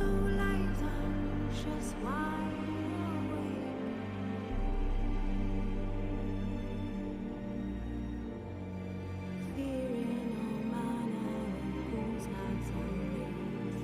lies anxious, wide awake. Fearing all manner of ghouls, hags, and wraiths.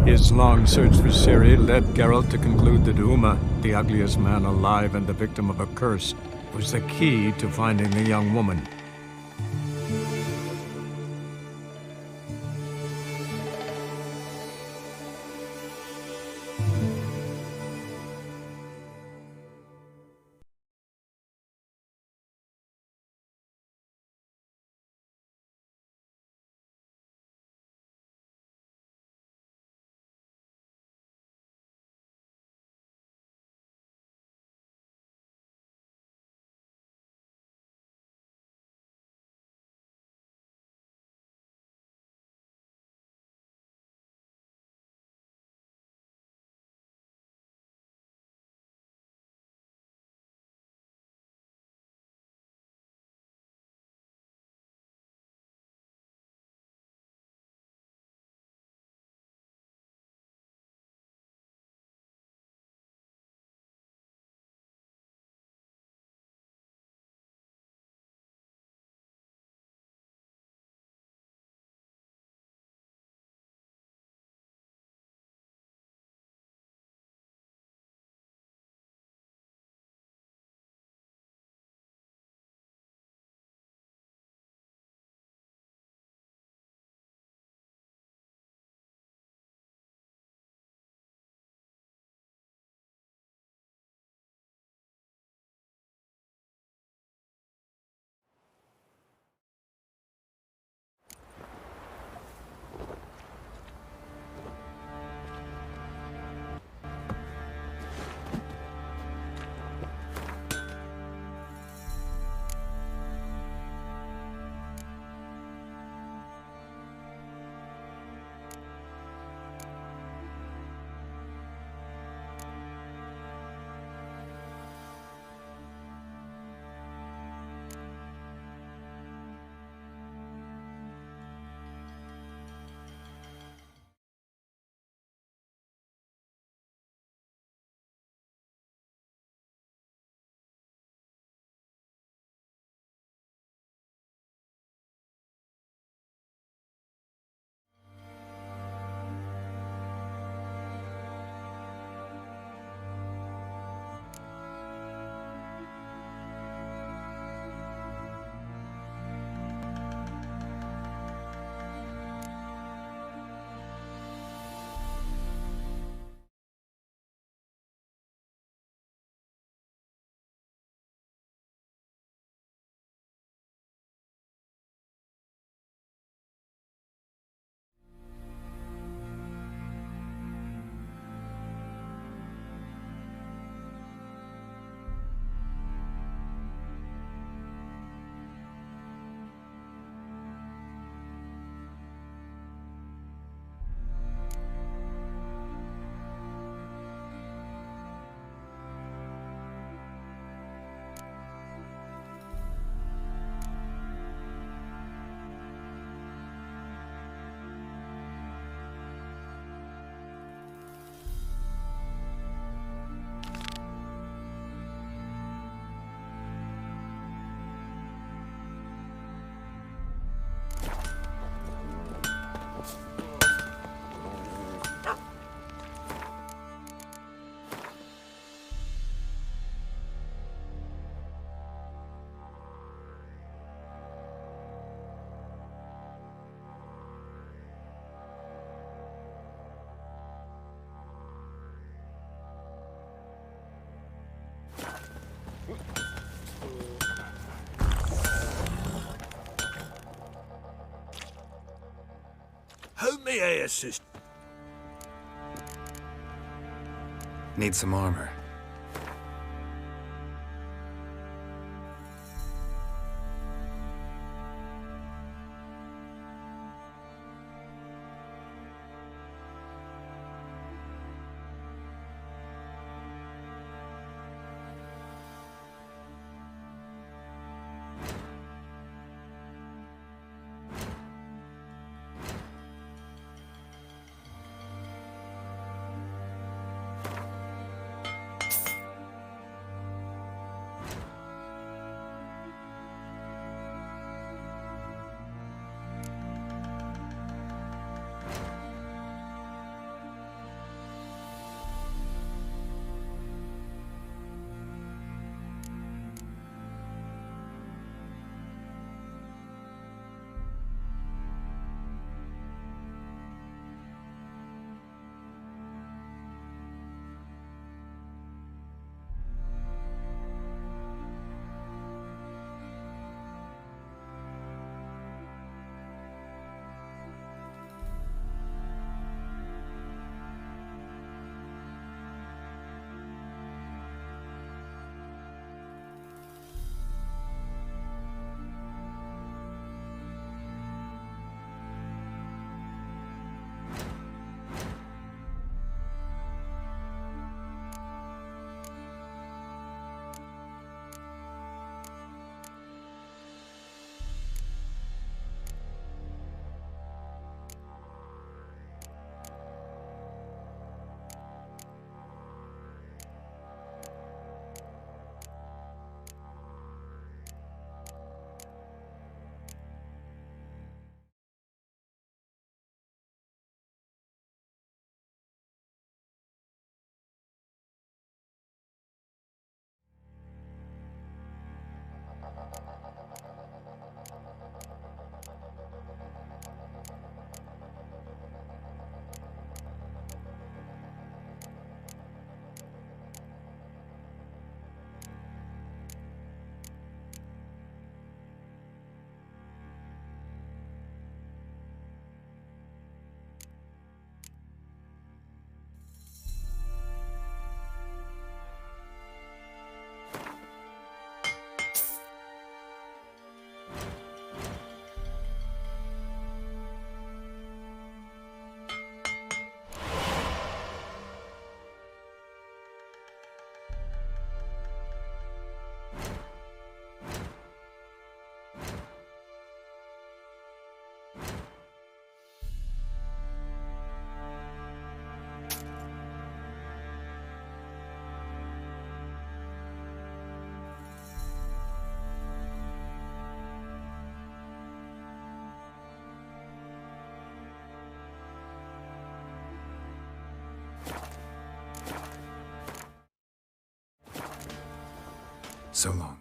His long search for Ciri led Geralt to conclude that Uma, the ugliest man alive and the victim of a curse, was the key to finding the young woman. May I assist? Need some armor. So long.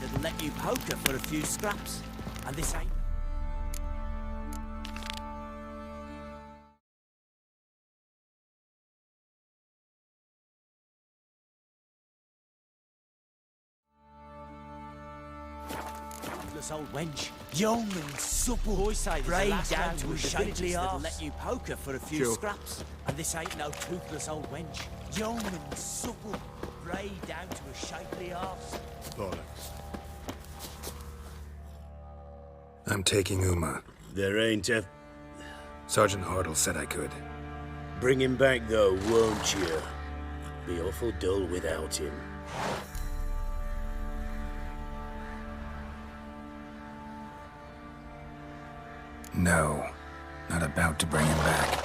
They'll let you poker for a few scraps, and this ain't. toothless old wench. Young and supple. Boy say Brain there's a down down to to a the shapely villages that'll arse. let you poker for a few Sure. scraps. And this ain't no toothless old wench. Young and supple. Brain down to a shapely arse. Bollocks. I'm taking Uma. There ain't a... Sergeant Hartle said I could. Bring him back, though, won't you? Be awful dull without him. No, not about to bring him back.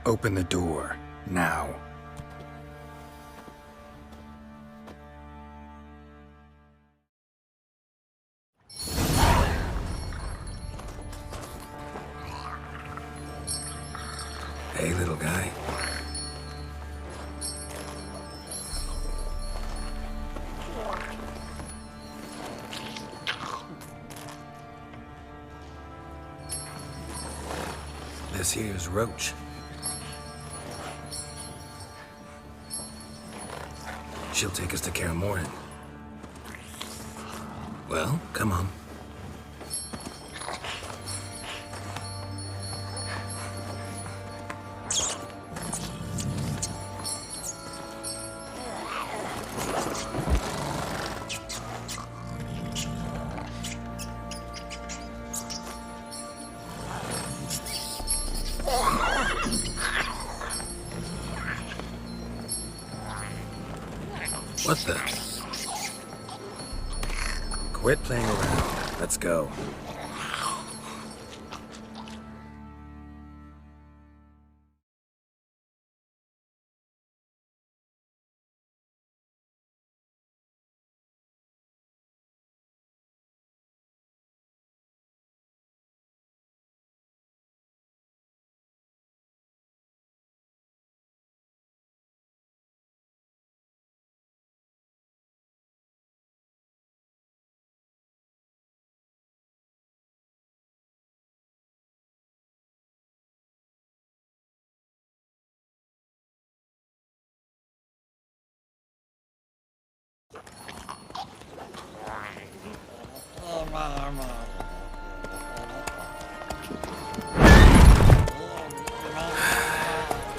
Open the door, now. Hey, little guy. This here's Roach. She'll take us to Kaer Morhen. Well, come on. What the? Quit playing around. Let's go.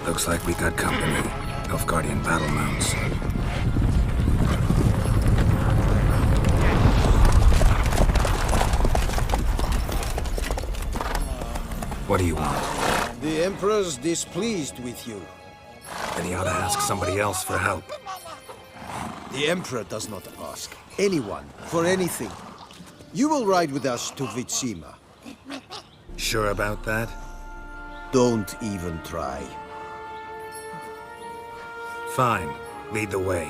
Looks like we got company. Nilfgaardian battle mounts. What do you want? The Emperor's displeased with you. Then he ought to ask somebody else for help. The Emperor does not ask anyone for anything. You will ride with us to Vitsima. Sure about that? Don't even try. Fine. Lead the way.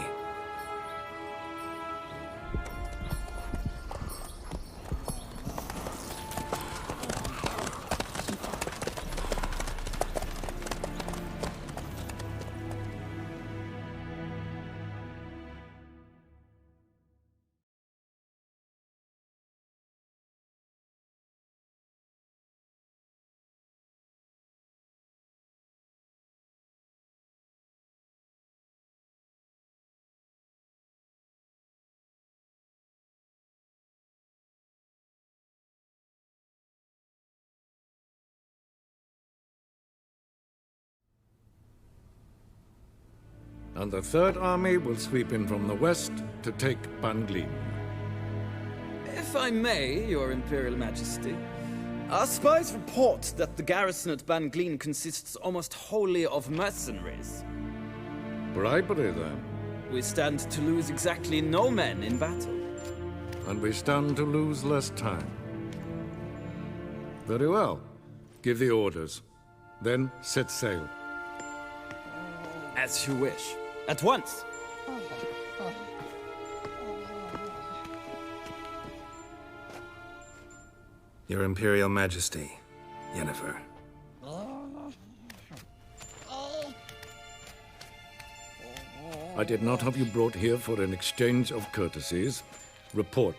And the Third Army will sweep in from the west to take Ban Glin. If I may, Your Imperial Majesty, our spies report that the garrison at Ban Glin consists almost wholly of mercenaries. Bribery, then. We stand to lose exactly no men in battle. And we stand to lose less time. Very well. Give the orders. Then set sail. As you wish. At once! Your Imperial Majesty, Yennefer. I did not have you brought here for an exchange of courtesies. Report.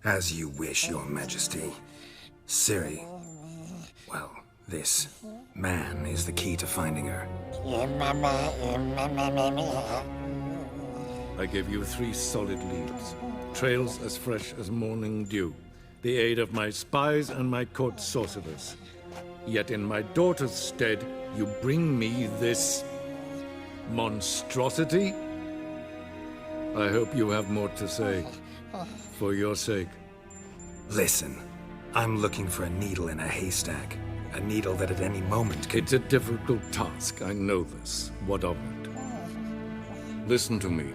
As you wish, Your Majesty. Ciri. Well, this man is the key to finding her. I gave you 3 solid leads. Trails as fresh as morning dew. The aid of my spies and my court sorcerers. Yet in my daughter's stead, you bring me this monstrosity? I hope you have more to say. For your sake. Listen, I'm looking for a needle in a haystack. A needle that at any moment could... It's a difficult task, I know this. What of it? Listen to me.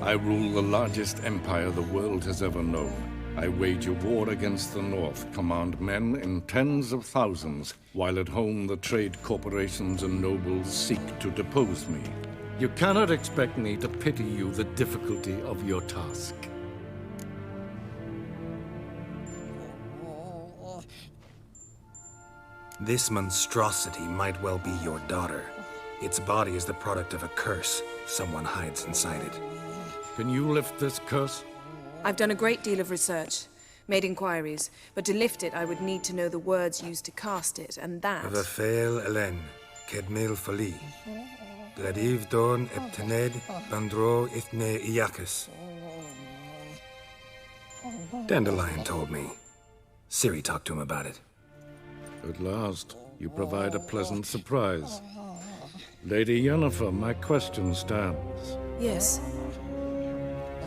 I rule the largest empire the world has ever known. I wage a war against the North, command men in tens of thousands, while at home the trade corporations and nobles seek to depose me. You cannot expect me to pity you the difficulty of your task. This monstrosity might well be your daughter. Its body is the product of a curse. Someone hides inside it. Can you lift this curse? I've done a great deal of research, made inquiries, but to lift it I would need to know the words used to cast it, and that... Vafael Elen, Kedmil Fali. Gladiv Dorn Eptened Bandro Ithne Iacus. Dandelion told me. Ciri talked to him about it. At last, you provide a pleasant surprise. Lady Yennefer, my question stands. Yes.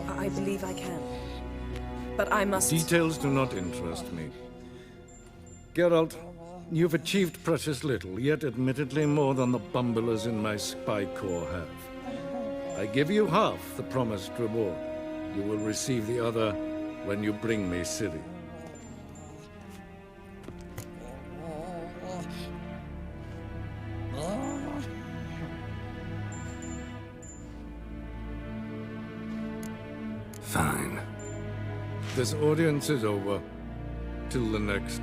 I believe I can. But I must... Details do not interest me. Geralt, you've achieved precious little, yet admittedly more than the bumblers in my spy corps have. I give you half the promised reward. You will receive the other when you bring me Ciri. Fine. This audience is over. Till the next.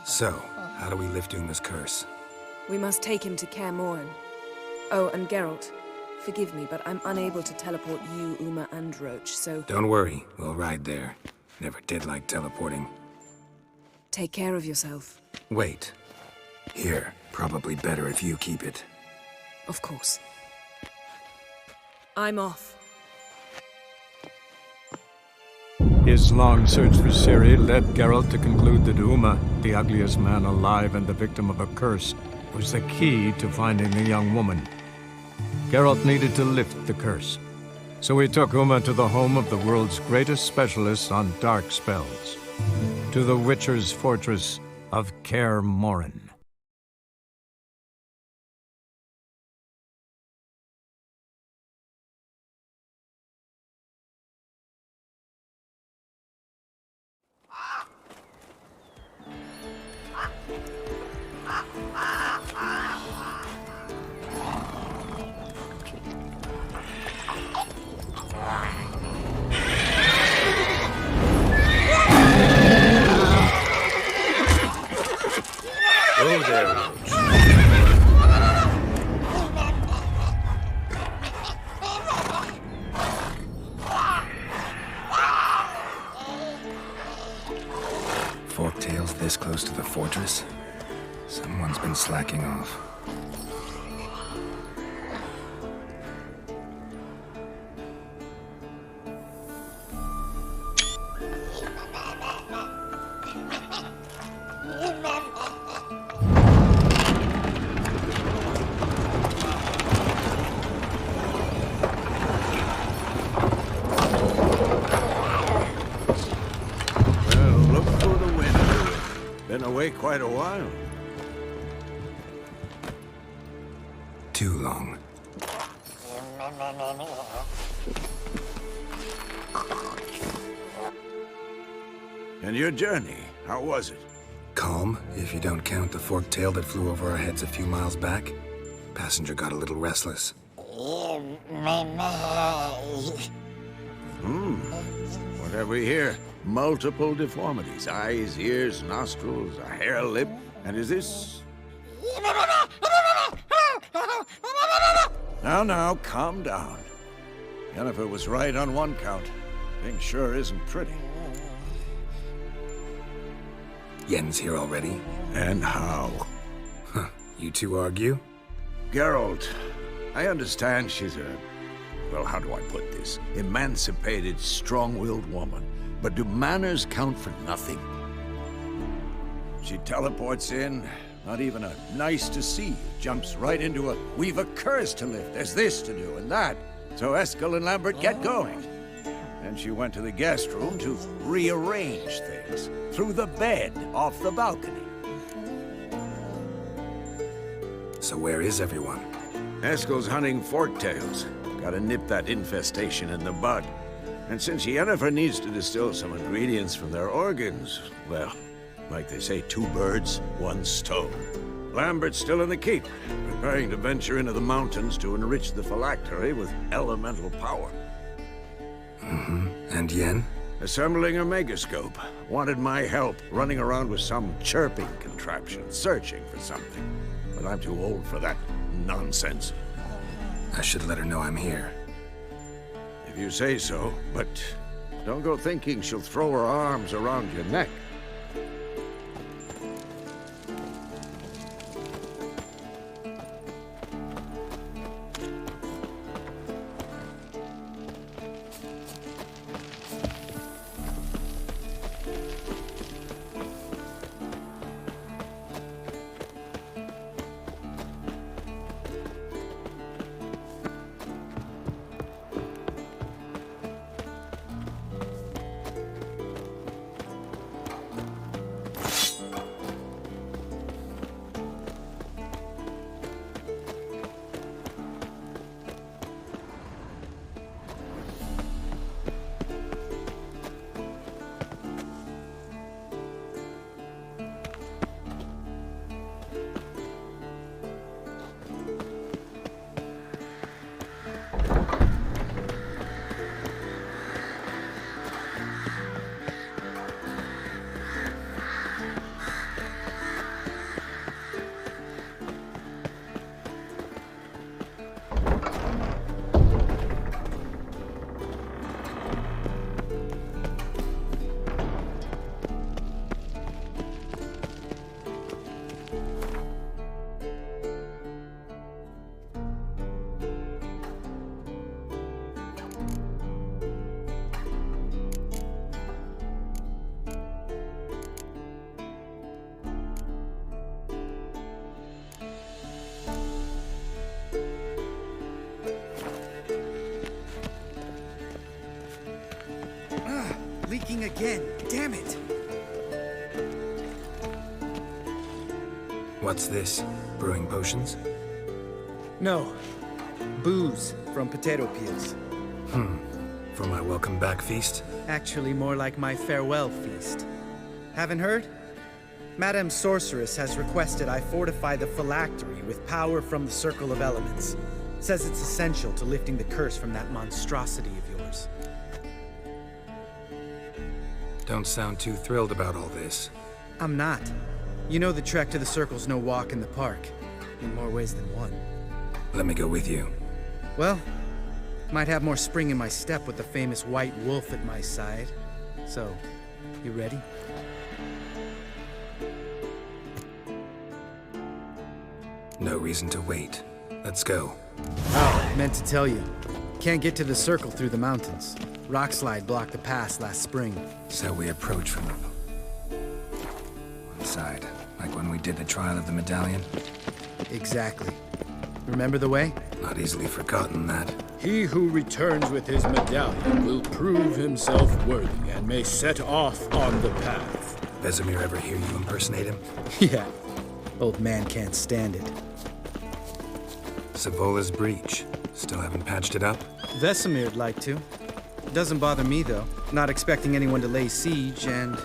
So, how do we lift Uma's curse? We must take him to Kaer Morhen. Oh, and Geralt, forgive me, but I'm unable to teleport you, Uma, and Roach, so... Don't worry, we'll ride there. Never did like teleporting. Take care of yourself. Wait. Here, probably better if you keep it. Of course. I'm off. His long search for Ciri led Geralt to conclude that Uma, the ugliest man alive and the victim of a curse, was the key to finding the young woman. Geralt needed to lift the curse, so he took Uma to the home of the world's greatest specialist on dark spells, to the Witcher's fortress of Kaer Morhen. Oh, there. Forktail's this close to the fortress? Someone's been slacking off. Away quite a while. Too long. And your journey, how was it? Calm, if you don't count the forktail that flew over our heads a few miles back. Passenger got a little restless. What have we here? Multiple deformities. Eyes, ears, nostrils, a hair lip. And is this... Now, calm down. Yennefer was right on one count. Thing sure isn't pretty. Yen's here already? And how? Huh. You two argue? Geralt, I understand she's a... well, how do I put this? Emancipated, strong-willed woman. But do manners count for nothing? She teleports in, not even a nice to see you. Jumps right into a, we've a curse to lift, there's this to do and that. So Eskel and Lambert get going. And she went to the guest room to rearrange things. Through the bed, off the balcony. So where is everyone? Eskel's hunting forktails. Gotta nip that infestation in the bud. And since Yennefer needs to distill some ingredients from their organs, well, like they say, 2 birds, 1 stone. Lambert's still in the keep, preparing to venture into the mountains to enrich the phylactery with elemental power. Mm-hmm. And Yen? Assembling a megascope. Wanted my help running around with some chirping contraption, searching for something. But I'm too old for that nonsense. I should let her know I'm here. If you say so, but don't go thinking she'll throw her arms around your neck. Leaking again. Damn it! What's this? Brewing potions? No. Booze from potato peels. For my welcome back feast? Actually, more like my farewell feast. Haven't heard? Madame Sorceress has requested I fortify the phylactery with power from the Circle of Elements. Says it's essential to lifting the curse from that monstrosity of yours. Don't sound too thrilled about all this. I'm not. You know the trek to the Circle's no walk in the park. In more ways than one. Let me go with you. Well, might have more spring in my step with the famous White Wolf at my side. So, you ready? No reason to wait. Let's go. Oh, meant to tell you. Can't get to the Circle through the mountains. Rockslide blocked the pass last spring. So we approach from the one side, like when we did the trial of the medallion? Exactly. Remember the way? Not easily forgotten, that. He who returns with his medallion will prove himself worthy and may set off on the path. Vesemir ever hear you impersonate him? Yeah. Old man can't stand it. Savola's breach. Still haven't patched it up? Vesemir'd like to. Doesn't bother me, though. Not expecting anyone to lay siege, and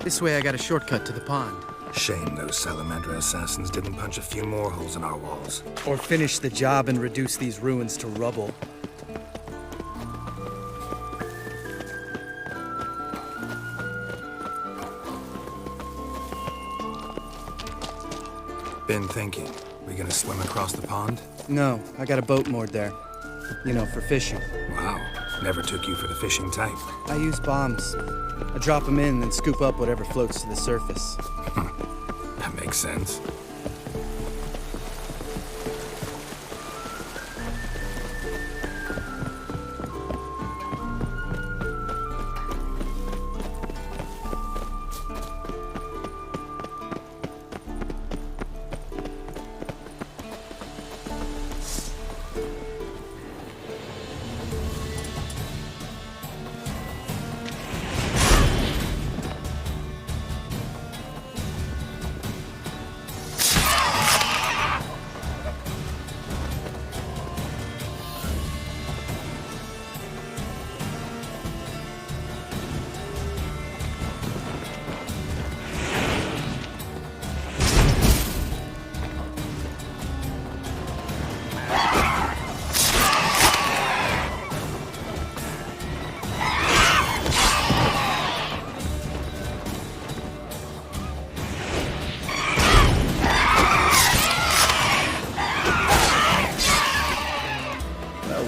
this way I got a shortcut to the pond. Shame those Salamandra assassins didn't punch a few more holes in our walls. Or finish the job and reduce these ruins to rubble. Been thinking. We You gonna swim across the pond? No, I got a boat moored there. You know, for fishing. Wow. Never took you for the fishing type. I use bombs. I drop them in and scoop up whatever floats to the surface. That makes sense.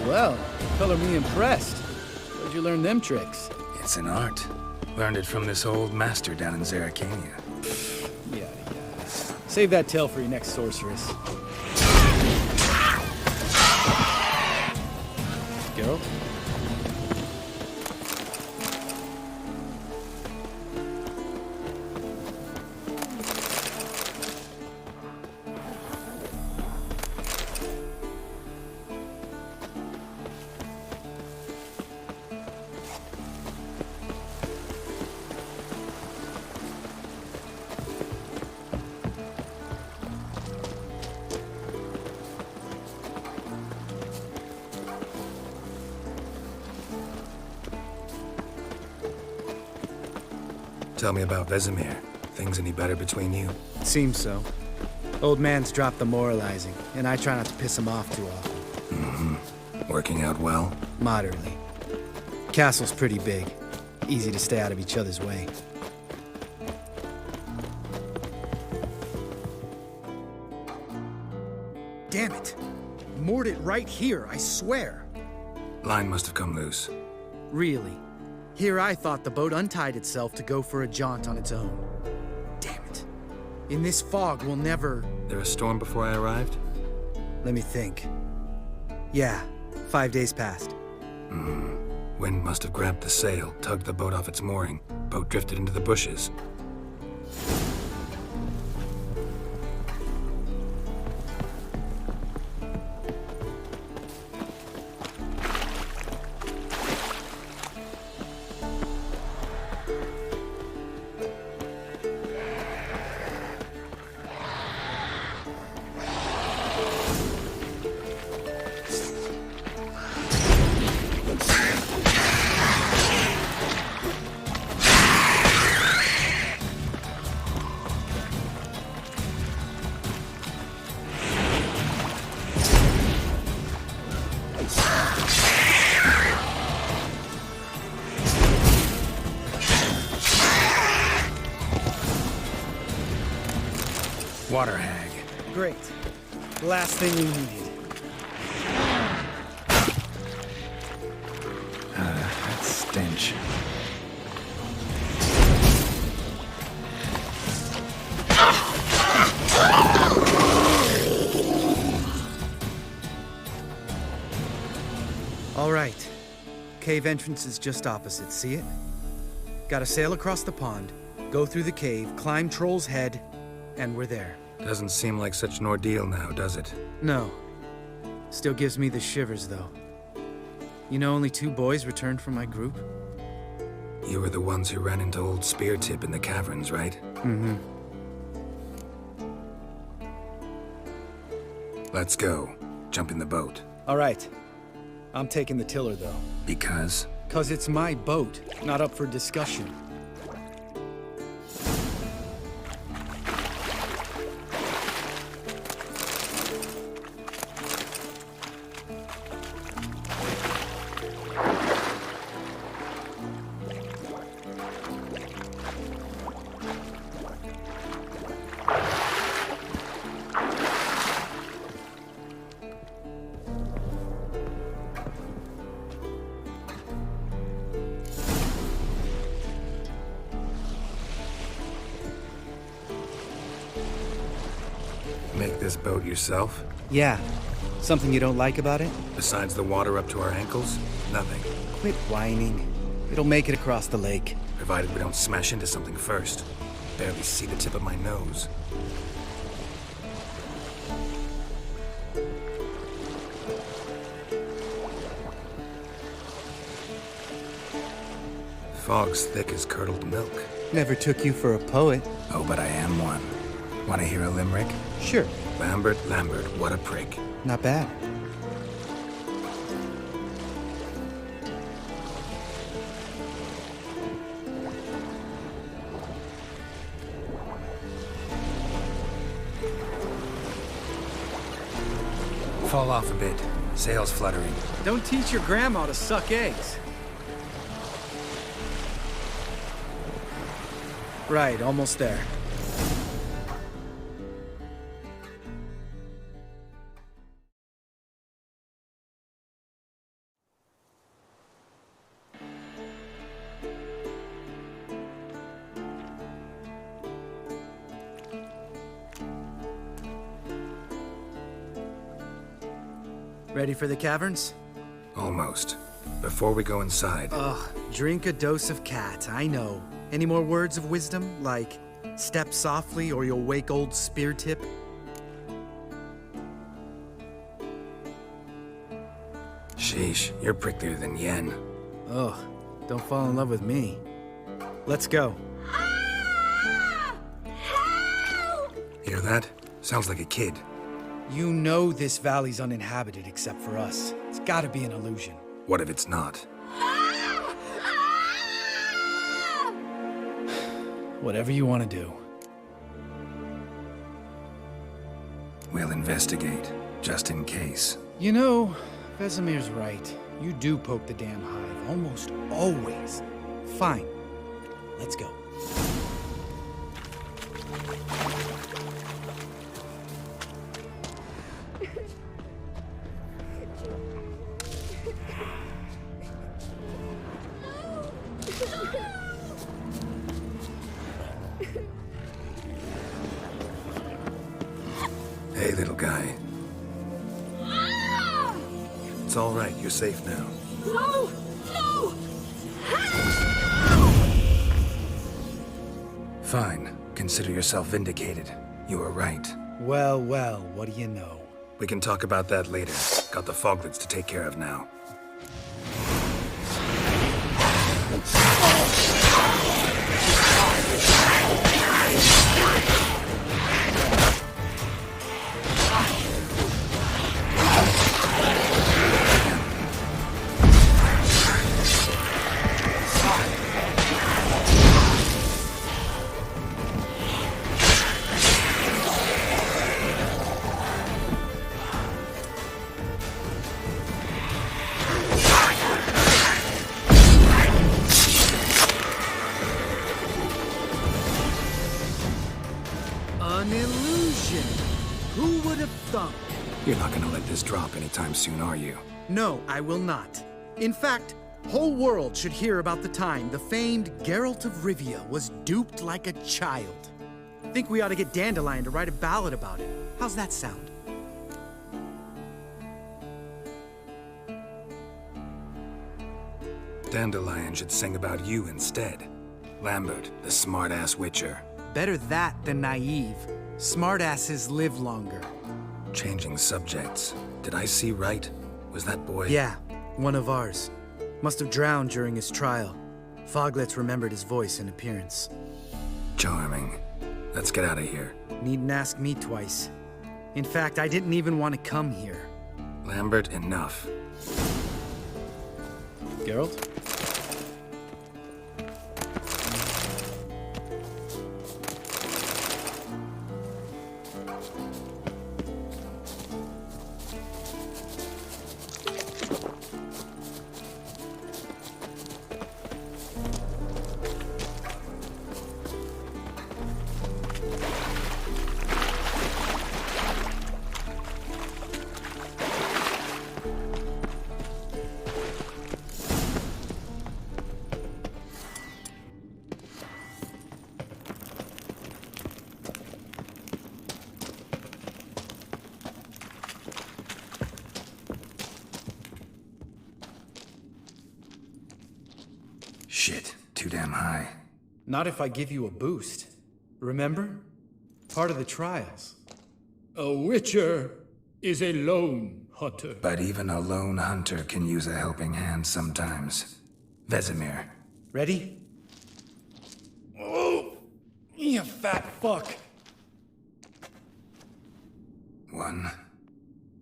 Well, color me impressed. Where'd you learn them tricks? It's an art. Learned it from this old master down in Zerrikania. Yeah. Save that tale for your next sorceress. Geralt? Tell me about Vesemir. Things any better between you? Seems so. Old man's dropped the moralizing, and I try not to piss him off too often. Mm-hmm. Working out well? Moderately. Castle's pretty big. Easy to stay out of each other's way. Damn it! Moored it right here, I swear. Line must have come loose. Really? Here I thought the boat untied itself to go for a jaunt on its own. Damn it. In this fog, we'll never... There a storm before I arrived? Let me think. Yeah, 5 days passed. Wind must have grabbed the sail, tugged the boat off its mooring. Boat drifted into the bushes. Water hag. Great. Last thing we needed. That stench. All right. Cave entrance is just opposite, see it? Gotta sail across the pond, go through the cave, climb Troll's Head, and we're there. Doesn't seem like such an ordeal now, does it? No. Still gives me the shivers, though. You know only 2 boys returned from my group? You were the ones who ran into old Speartip in the caverns, right? Mm-hmm. Let's go. Jump in the boat. All right. I'm taking the tiller, though. Because? 'Cause it's my boat, not up for discussion. this boat yourself? Yeah. Something you don't like about it? Besides the water up to our ankles? Nothing. Quit whining. It'll make it across the lake. Provided we don't smash into something first. Barely see the tip of my nose. Fog's thick as curdled milk. Never took you for a poet. Oh, but I am one. Want to hear a limerick? Sure. Lambert, Lambert, what a prick. Not bad. Fall off a bit. Sails fluttering. Don't teach your grandma to suck eggs. Right, almost there. Ready for the caverns? Almost. Before we go inside... Ugh, drink a dose of cat, I know. Any more words of wisdom, like, step softly or you'll wake old Spear Tip? Sheesh, you're pricklier than Yen. Ugh, don't fall in love with me. Let's go. Hear that? Sounds like a kid. You know this valley's uninhabited except for us. It's gotta be an illusion. What if it's not? Whatever you want to do. We'll investigate, just in case. You know, Vesemir's right. You do poke the damn hive, almost always. Fine. Let's go. Hey, little guy. It's all right. You're safe now. No! No! Fine. Consider yourself vindicated. You were right. Well, well, what do you know? We can talk about that later. Got the Foglets to take care of now. An illusion! Who would have thunk? You're not gonna let this drop anytime soon, are you? No, I will not. In fact, whole world should hear about the time the famed Geralt of Rivia was duped like a child. Think we ought to get Dandelion to write a ballad about it. How's that sound? Dandelion should sing about you instead. Lambert, the smart-ass witcher. Better that than naive. Smartasses live longer. Changing subjects. Did I see right? Was that boy? Yeah, one of ours. Must have drowned during his trial. Foglets remembered his voice and appearance. Charming. Let's get out of here. Needn't ask me twice. In fact, I didn't even want to come here. Lambert, enough. Geralt? too damn high. Not if I give you a boost. Remember? Part of the trials. A witcher is a lone hunter. But even a lone hunter can use a helping hand sometimes. Vesemir. Ready? Oh! You fat fuck! 1,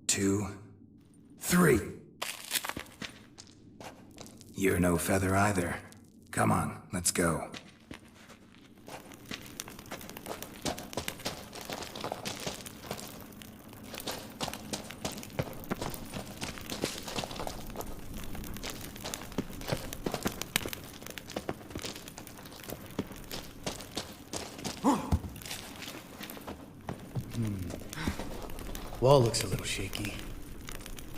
2, 3. You're no feather either. Come on, let's go. Wall looks a little shaky.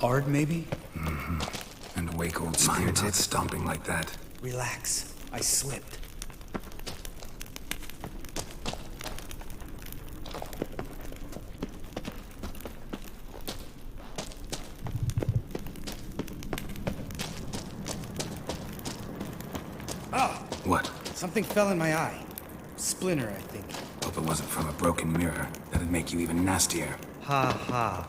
Ard, maybe? Mm-hmm. And wake old spear tits stomping like that. Relax. I slipped. Ah! What? Something fell in my eye. Splinter, I think. Hope it wasn't from a broken mirror. That'd make you even nastier. Ha ha.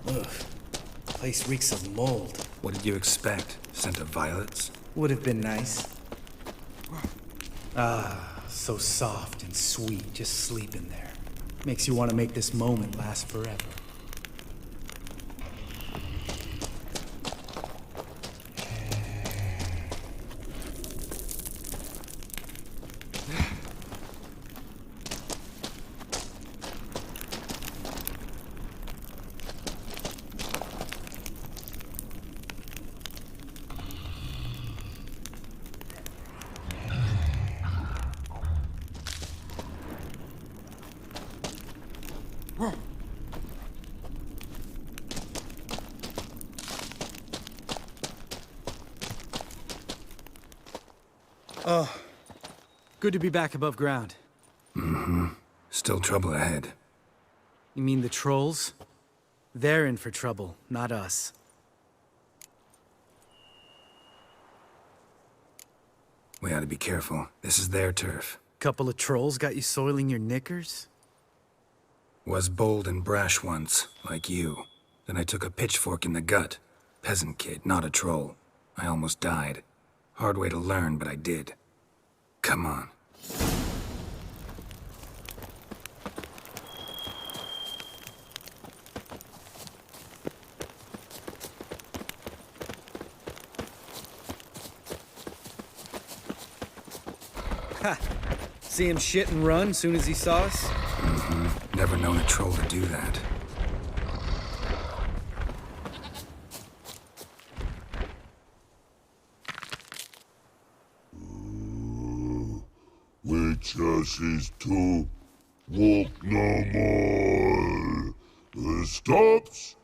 Ugh. Place reeks of mold. What did you expect? Scent of violets? Would have been nice. Ah, so soft and sweet, just sleeping there. Makes you want to make this moment last forever. Oh, good to be back above ground. Mm-hmm. Still trouble ahead. You mean the trolls? They're in for trouble, not us. We ought to be careful. This is their turf. Couple of trolls got you soiling your knickers? Was bold and brash once, like you. Then I took a pitchfork in the gut. Peasant kid, not a troll. I almost died. Hard way to learn, but I did. Come on. Ha! See him shit and run soon as he saw us? Mm-hmm. Never known a troll to do that. Witches is to walk no more. Stops?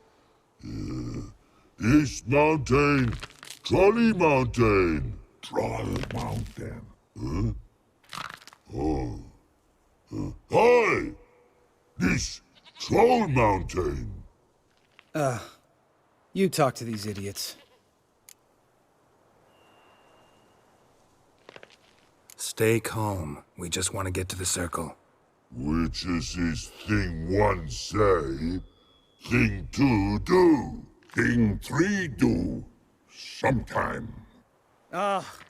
East Mountain, Trolley Mountain. Troll Mountain. Huh? Oh. Hi! This Troll Mountain. You talk to these idiots. Stay calm. We just want to get to the circle. Witches is thing one say, thing two do, thing three do. Sometime.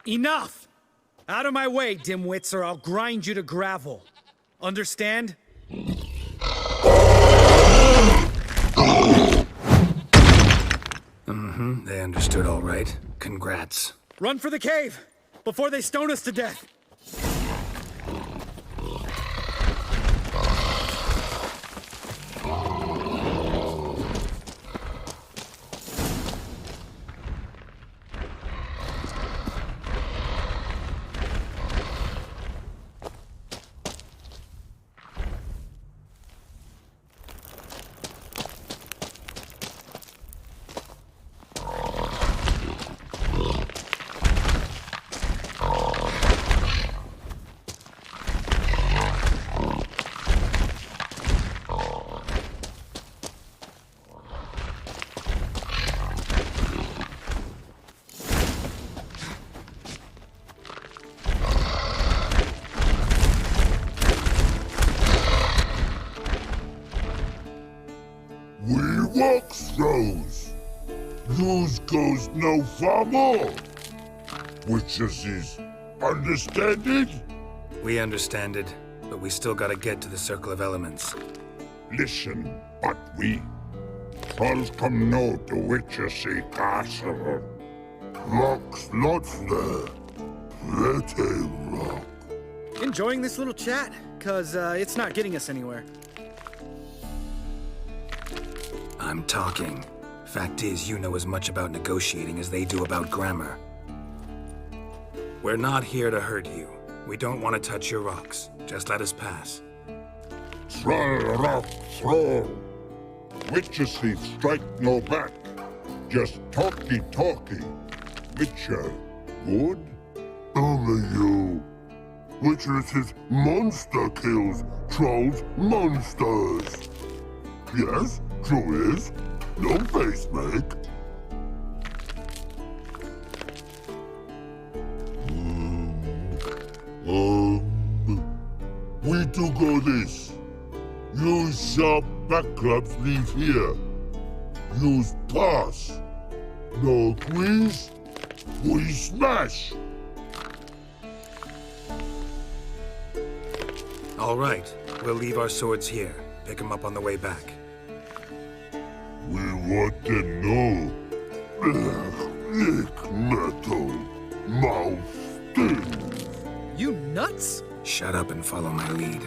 Enough! Out of my way, dimwits, or I'll grind you to gravel. Understand? Mm-hmm. They understood all right. Congrats. Run for the cave! Before they stone us to death! We walk throws. Yous goes no far more. Witches is understand it? We understand it, but we still gotta get to the Circle of Elements. Listen, but we. Trolls come no to Witchersea Castle. Rocks lots there. Pretty rock. Enjoying this little chat? Cause it's not getting us anywhere. I'm talking. Fact is, you know as much about negotiating as they do about grammar. We're not here to hurt you. We don't want to touch your rocks. Just let us pass. Troll rock throw. Witchersea strike no back. Just talky. Witcher, good? Only you. Witchersea monster kills trolls monsters. Yes, true is. No face make. We do go this. Use sharp back clubs leave here. Use pass. No quiz. We smash. All right, we'll leave our swords here. Pick them up on the way back. We want to know. Nick metal. Mouth stings. You nuts? Shut up and follow my lead.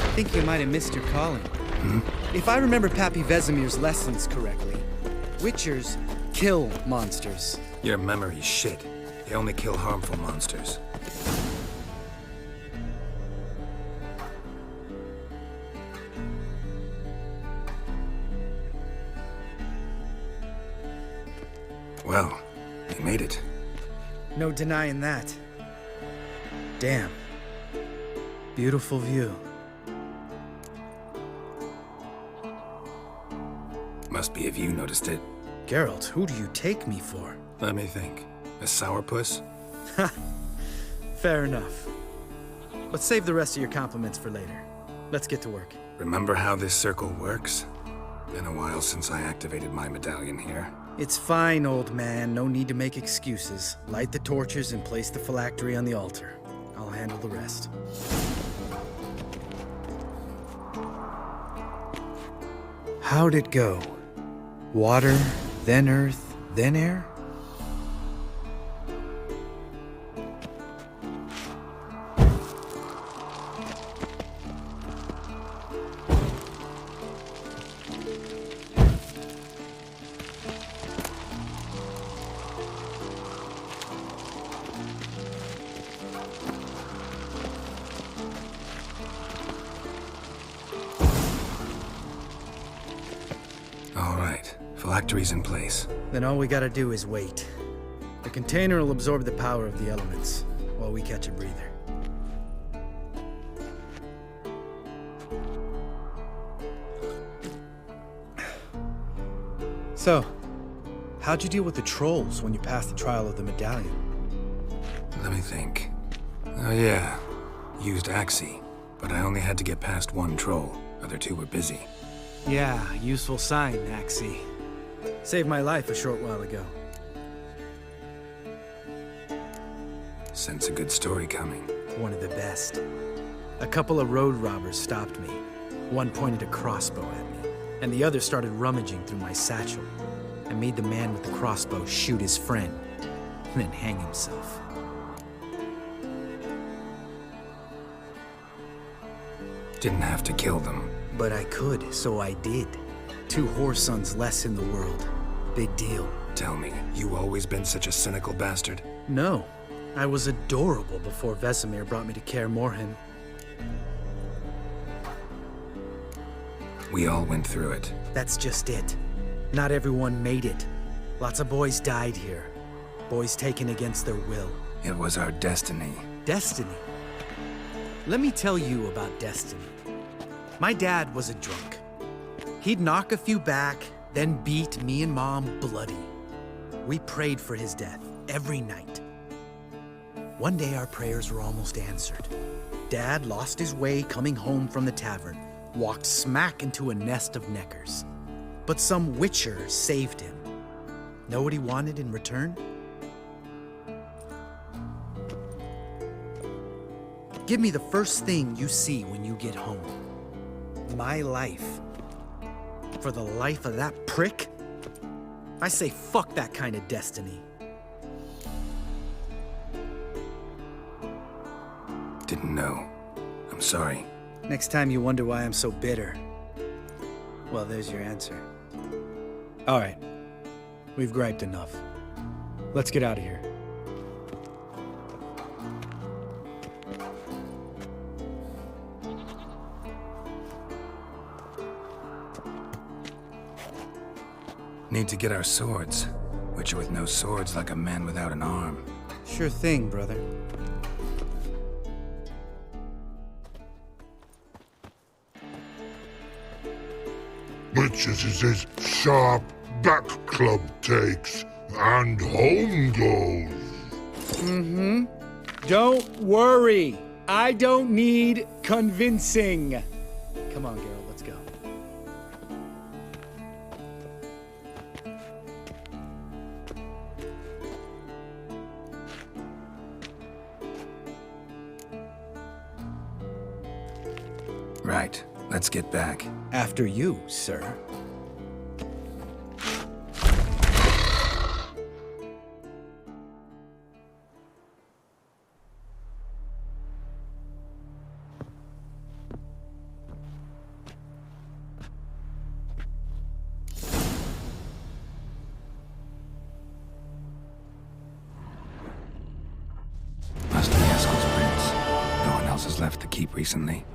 I think you might have missed your calling. If I remember Pappy Vesemir's lessons correctly, Witchers kill monsters. Your memory's shit. They only kill harmful monsters. Well, we made it. No denying that. Damn. Beautiful view. Must be if you noticed it. Geralt, who do you take me for? Let me think. A sourpuss? Fair enough. But save the rest of your compliments for later. Let's get to work. Remember how this circle works? Been a while since I activated my medallion here. It's fine, old man. No need to make excuses. Light the torches and place the phylactery on the altar. I'll handle the rest. How'd it go? Water, then earth, then air? Phylactery's in place. Then all we gotta do is wait. The container will absorb the power of the elements, while we catch a breather. So, how'd you deal with the trolls when you passed the trial of the medallion? Let me think. Oh yeah, used Axii, but I only had to get past one troll. Other two were busy. Yeah, useful sign, Axii. Saved my life a short while ago. Sense a good story coming. One of the best. A couple of road robbers stopped me. One pointed a crossbow at me, and the other started rummaging through my satchel. I made the man with the crossbow shoot his friend, and then hang himself. Didn't have to kill them. But I could, so I did. 2 whoresons less in the world. Big deal. Tell me, you always been such a cynical bastard? No. I was adorable before Vesemir brought me to Kaer Morhen. We all went through it. That's just it. Not everyone made it. Lots of boys died here. Boys taken against their will. It was our destiny. Destiny? Let me tell you about destiny. My dad was a drunk. He'd knock a few back, then beat me and Mom bloody. We prayed for his death. every night. One day our prayers were almost answered. Dad lost his way coming home from the tavern, walked smack into a nest of neckers. But some witcher saved him. Know what he wanted in return? Give me the first thing you see when you get home. My life. For the life of that prick? I say fuck that kind of destiny. Didn't know. I'm sorry. Next time you wonder why I'm so bitter, well, there's your answer. All right. We've griped enough. Let's get out of here. Need to get our swords. Witcher with no swords like a man without an arm. Sure thing, brother. Witches is his sharp back club takes, and home goes. Mm-hmm. Don't worry. I don't need convincing. Come on, Geralt, let's go. Right. Let's get back. After you, sir. Must be Eskel's prince. No one else has left the keep recently.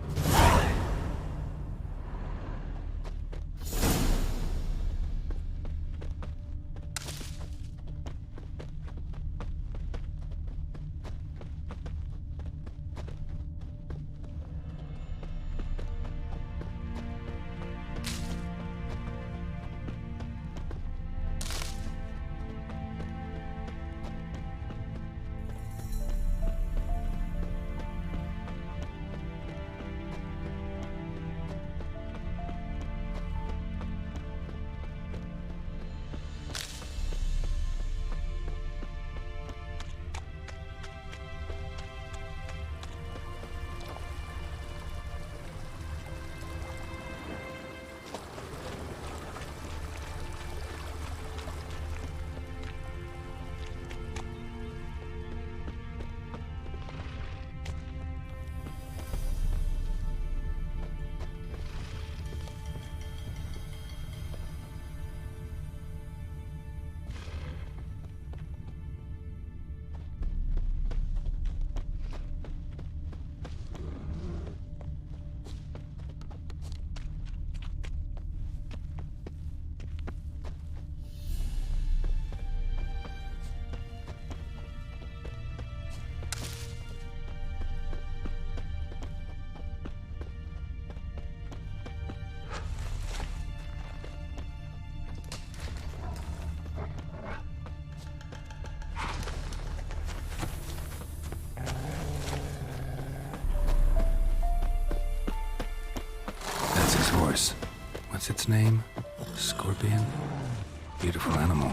Horse. What's its name? Scorpion? Beautiful animal.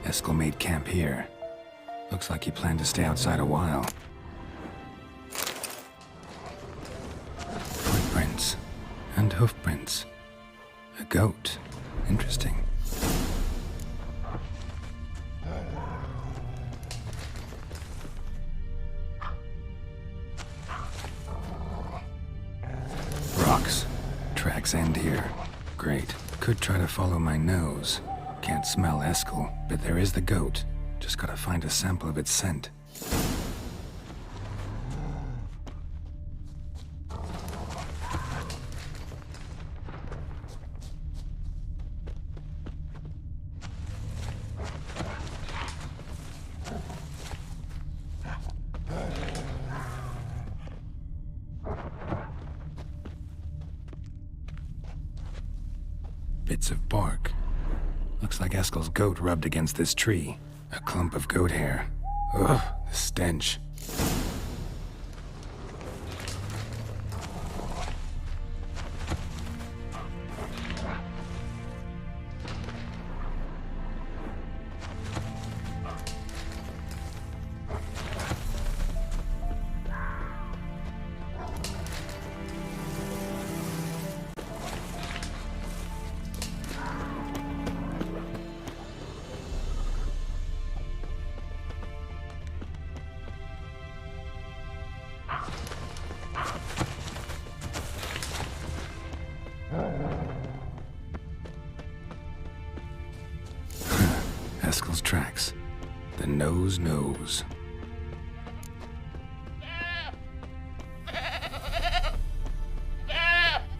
Eskel made camp here. Looks like he planned to stay outside a while. Footprints. And hoofprints. A goat. Interesting. Rocks. Tracks end here. Great. Could try to follow my nose. Can't smell Eskel, but there is the goat. Just gotta find a sample of its scent. Bits of bark. Looks like Eskel's goat rubbed against this tree. A clump of goat hair. Ugh, the stench. Eskel's tracks. The nose knows.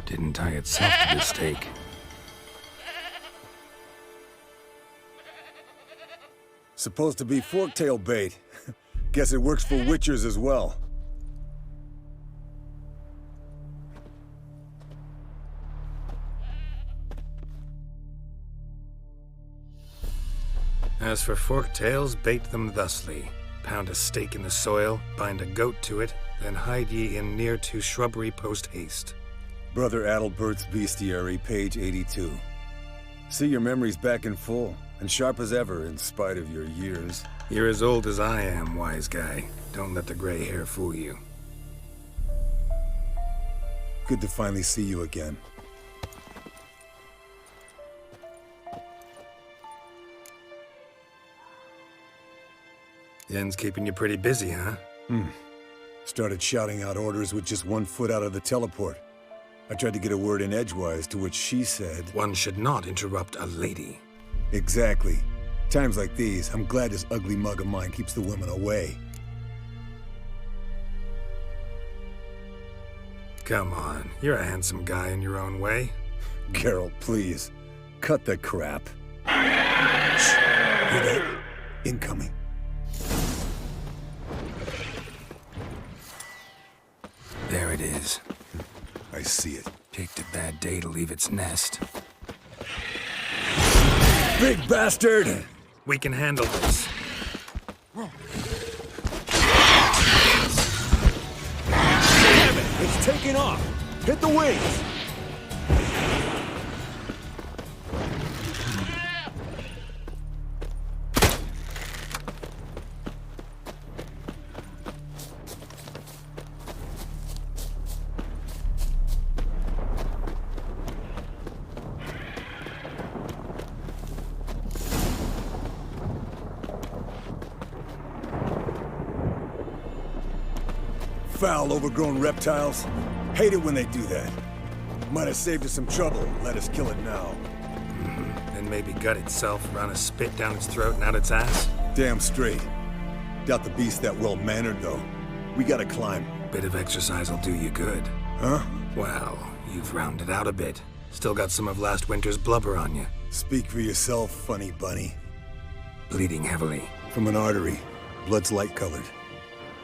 Didn't tie itself to the stake. Supposed to be forktail bait. Guess it works for witchers as well. As for forktails, bait them thusly. Pound a stake in the soil, bind a goat to it, then hide ye in near to shrubbery post haste. Brother Adalbert's Bestiary, page 82. See, your memory's back in full, and sharp as ever in spite of your years. You're as old as I am, wise guy. Don't let the gray hair fool you. Good to finally see you again. Yen's keeping you pretty busy, huh? Started shouting out orders with just 1 foot out of the teleport. I tried to get a word in edgewise, to which she said... One should not interrupt a lady. Exactly. Times like these, I'm glad this ugly mug of mine keeps the women away. Come on, you're a handsome guy in your own way. Geralt, please. Cut the crap. Shh. Hear that? Incoming. There it is. I see it. Picked a bad day to leave its nest. Big bastard! We can handle this. Damn it! It's taking off! Hit the wings! Foul, overgrown reptiles. Hate it when they do that. Might have saved us some trouble. Let us kill it now. Then maybe gut itself, run a spit down its throat and out its ass? Damn straight. Doubt the beast that well-mannered, though. We gotta climb. Bit of exercise will do you good. Huh? Well, you've rounded out a bit. Still got some of last winter's blubber on you. Speak for yourself, funny bunny. Bleeding heavily. From an artery. Blood's light-colored.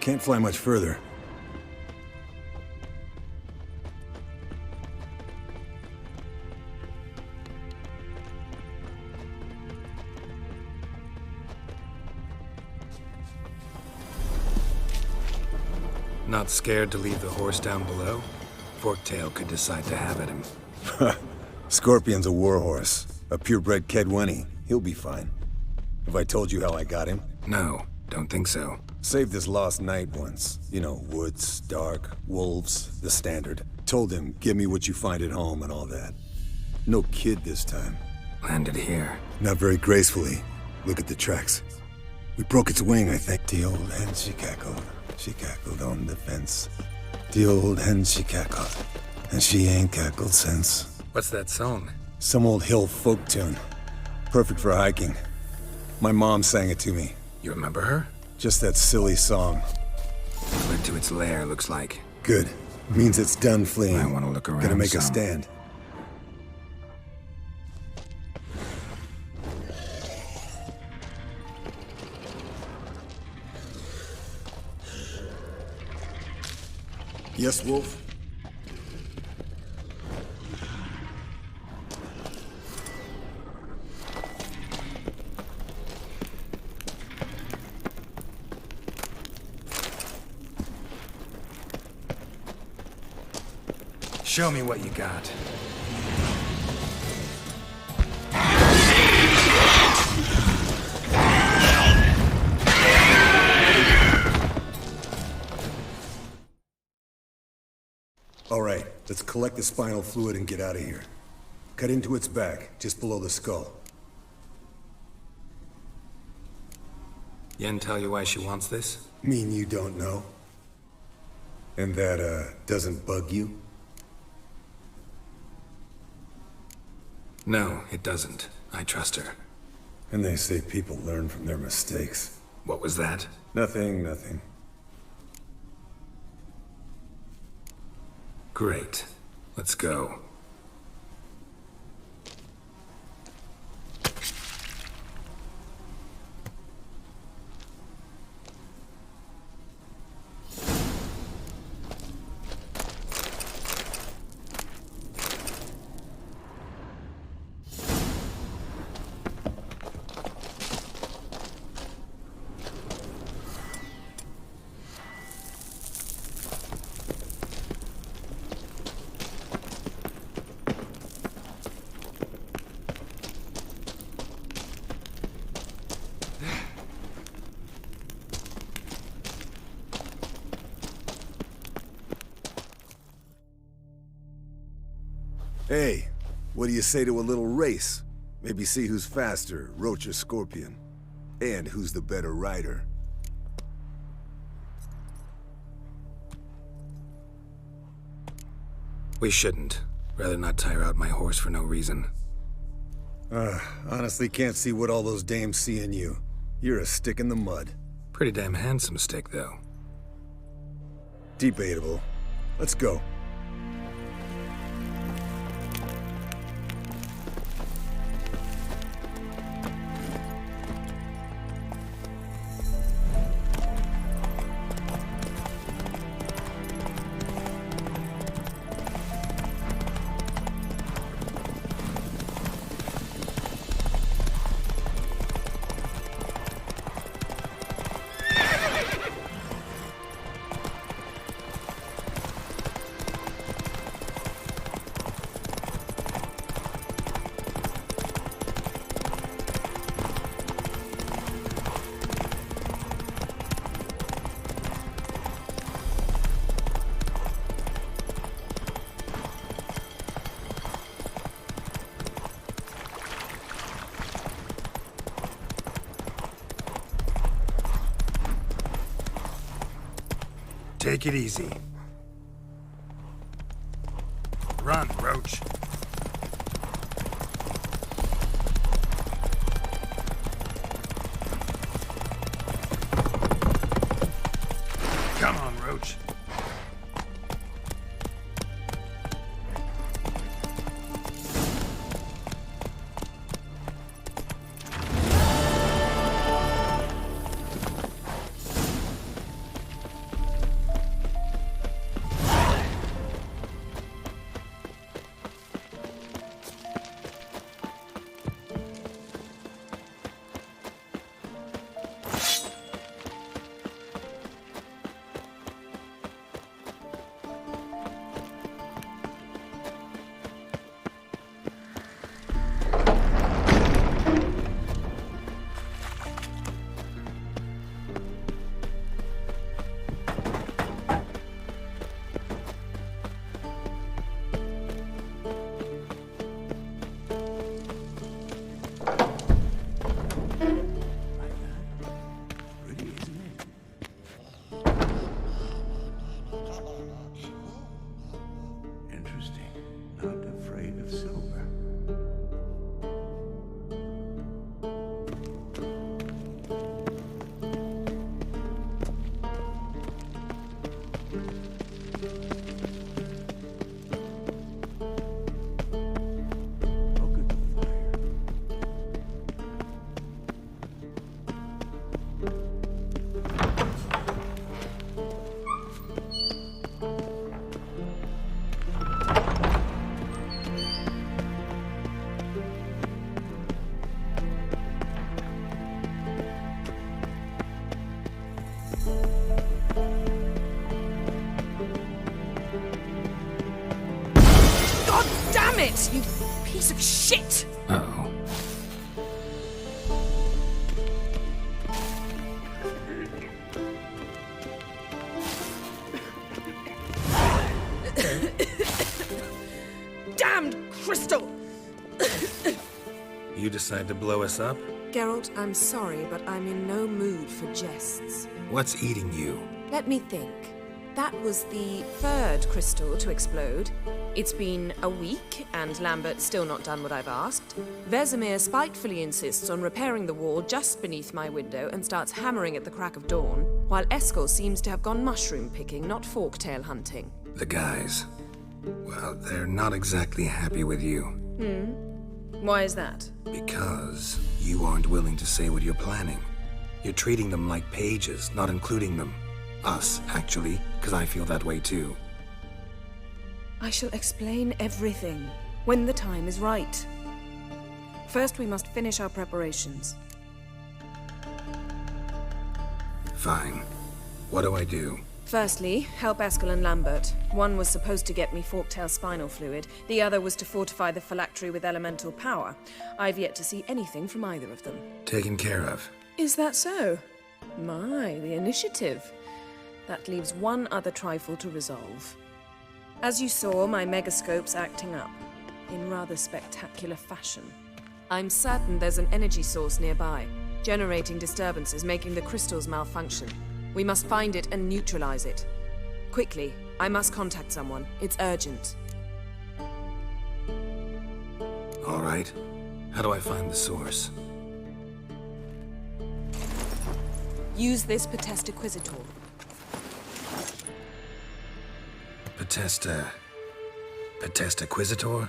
Can't fly much further. Not scared to leave the horse down below? Forktail could decide to have at him. Scorpion's a warhorse. A purebred Kedwenny. He'll be fine. Have I told you how I got him? No, don't think so. Saved this lost knight once. You know, woods, dark, wolves, the standard. Told him, give me what you find at home and all that. No kid this time. Landed here. Not very gracefully. Look at the tracks. We broke its wing, I think. The old hen, she cackled. She cackled on the fence. The old hen, she cackled. And she ain't cackled since. What's that song? Some old hill folk tune. Perfect for hiking. My mom sang it to me. You remember her? Just that silly song. Fled to its lair, looks like. Good. Means it's done fleeing. I want to look around. Gonna make a some. stand. Yes, Wolf? Show me what you got. All right, let's collect the spinal fluid and get out of here. Cut into its back, just below the skull. Yen tell you why she wants this? Mean you don't know? And that, doesn't bug you? No, it doesn't. I trust her. And they say people learn from their mistakes. What was that? Nothing, nothing. Great. Let's go. Hey, what do you say to a little race? Maybe see who's faster, Roach or Scorpion. And who's the better rider. We shouldn't. Rather not tire out my horse for no reason. Honestly can't see what all those dames see in you. You're a stick in the mud. Pretty damn handsome stick, though. Debatable. Let's go. Take it easy. Run, Roach. Come on, Roach. it, you piece of shit! Uh-oh. Damned crystal! You decide to blow us up? Geralt, I'm sorry, but I'm in no mood for jests. What's eating you? Let me think. That was the third crystal to explode. It's been a week, and Lambert's still not done what I've asked. Vesemir spitefully insists on repairing the wall just beneath my window and starts hammering at the crack of dawn, while Eskel seems to have gone mushroom picking, not forktail hunting. The guys. Well, they're not exactly happy with you. Why is that? Because you aren't willing to say what you're planning. You're treating them like pages, not including them. Us, actually, because I feel that way too. I shall explain everything when the time is right. First, we must finish our preparations. Fine. What do I do? Firstly, help Eskel and Lambert. One was supposed to get me forktail spinal fluid, the other was to fortify the phylactery with elemental power. I've yet to see anything from either of them. Taken care of. Is that so? My, the initiative. That leaves one other trifle to resolve. As you saw, my megascope's acting up, in rather spectacular fashion. I'm certain there's an energy source nearby, generating disturbances, making the crystals malfunction. We must find it and neutralize it. Quickly, I must contact someone. It's urgent. All right. How do I find the source? Use this Potestaquizitor. Potestaquizitor?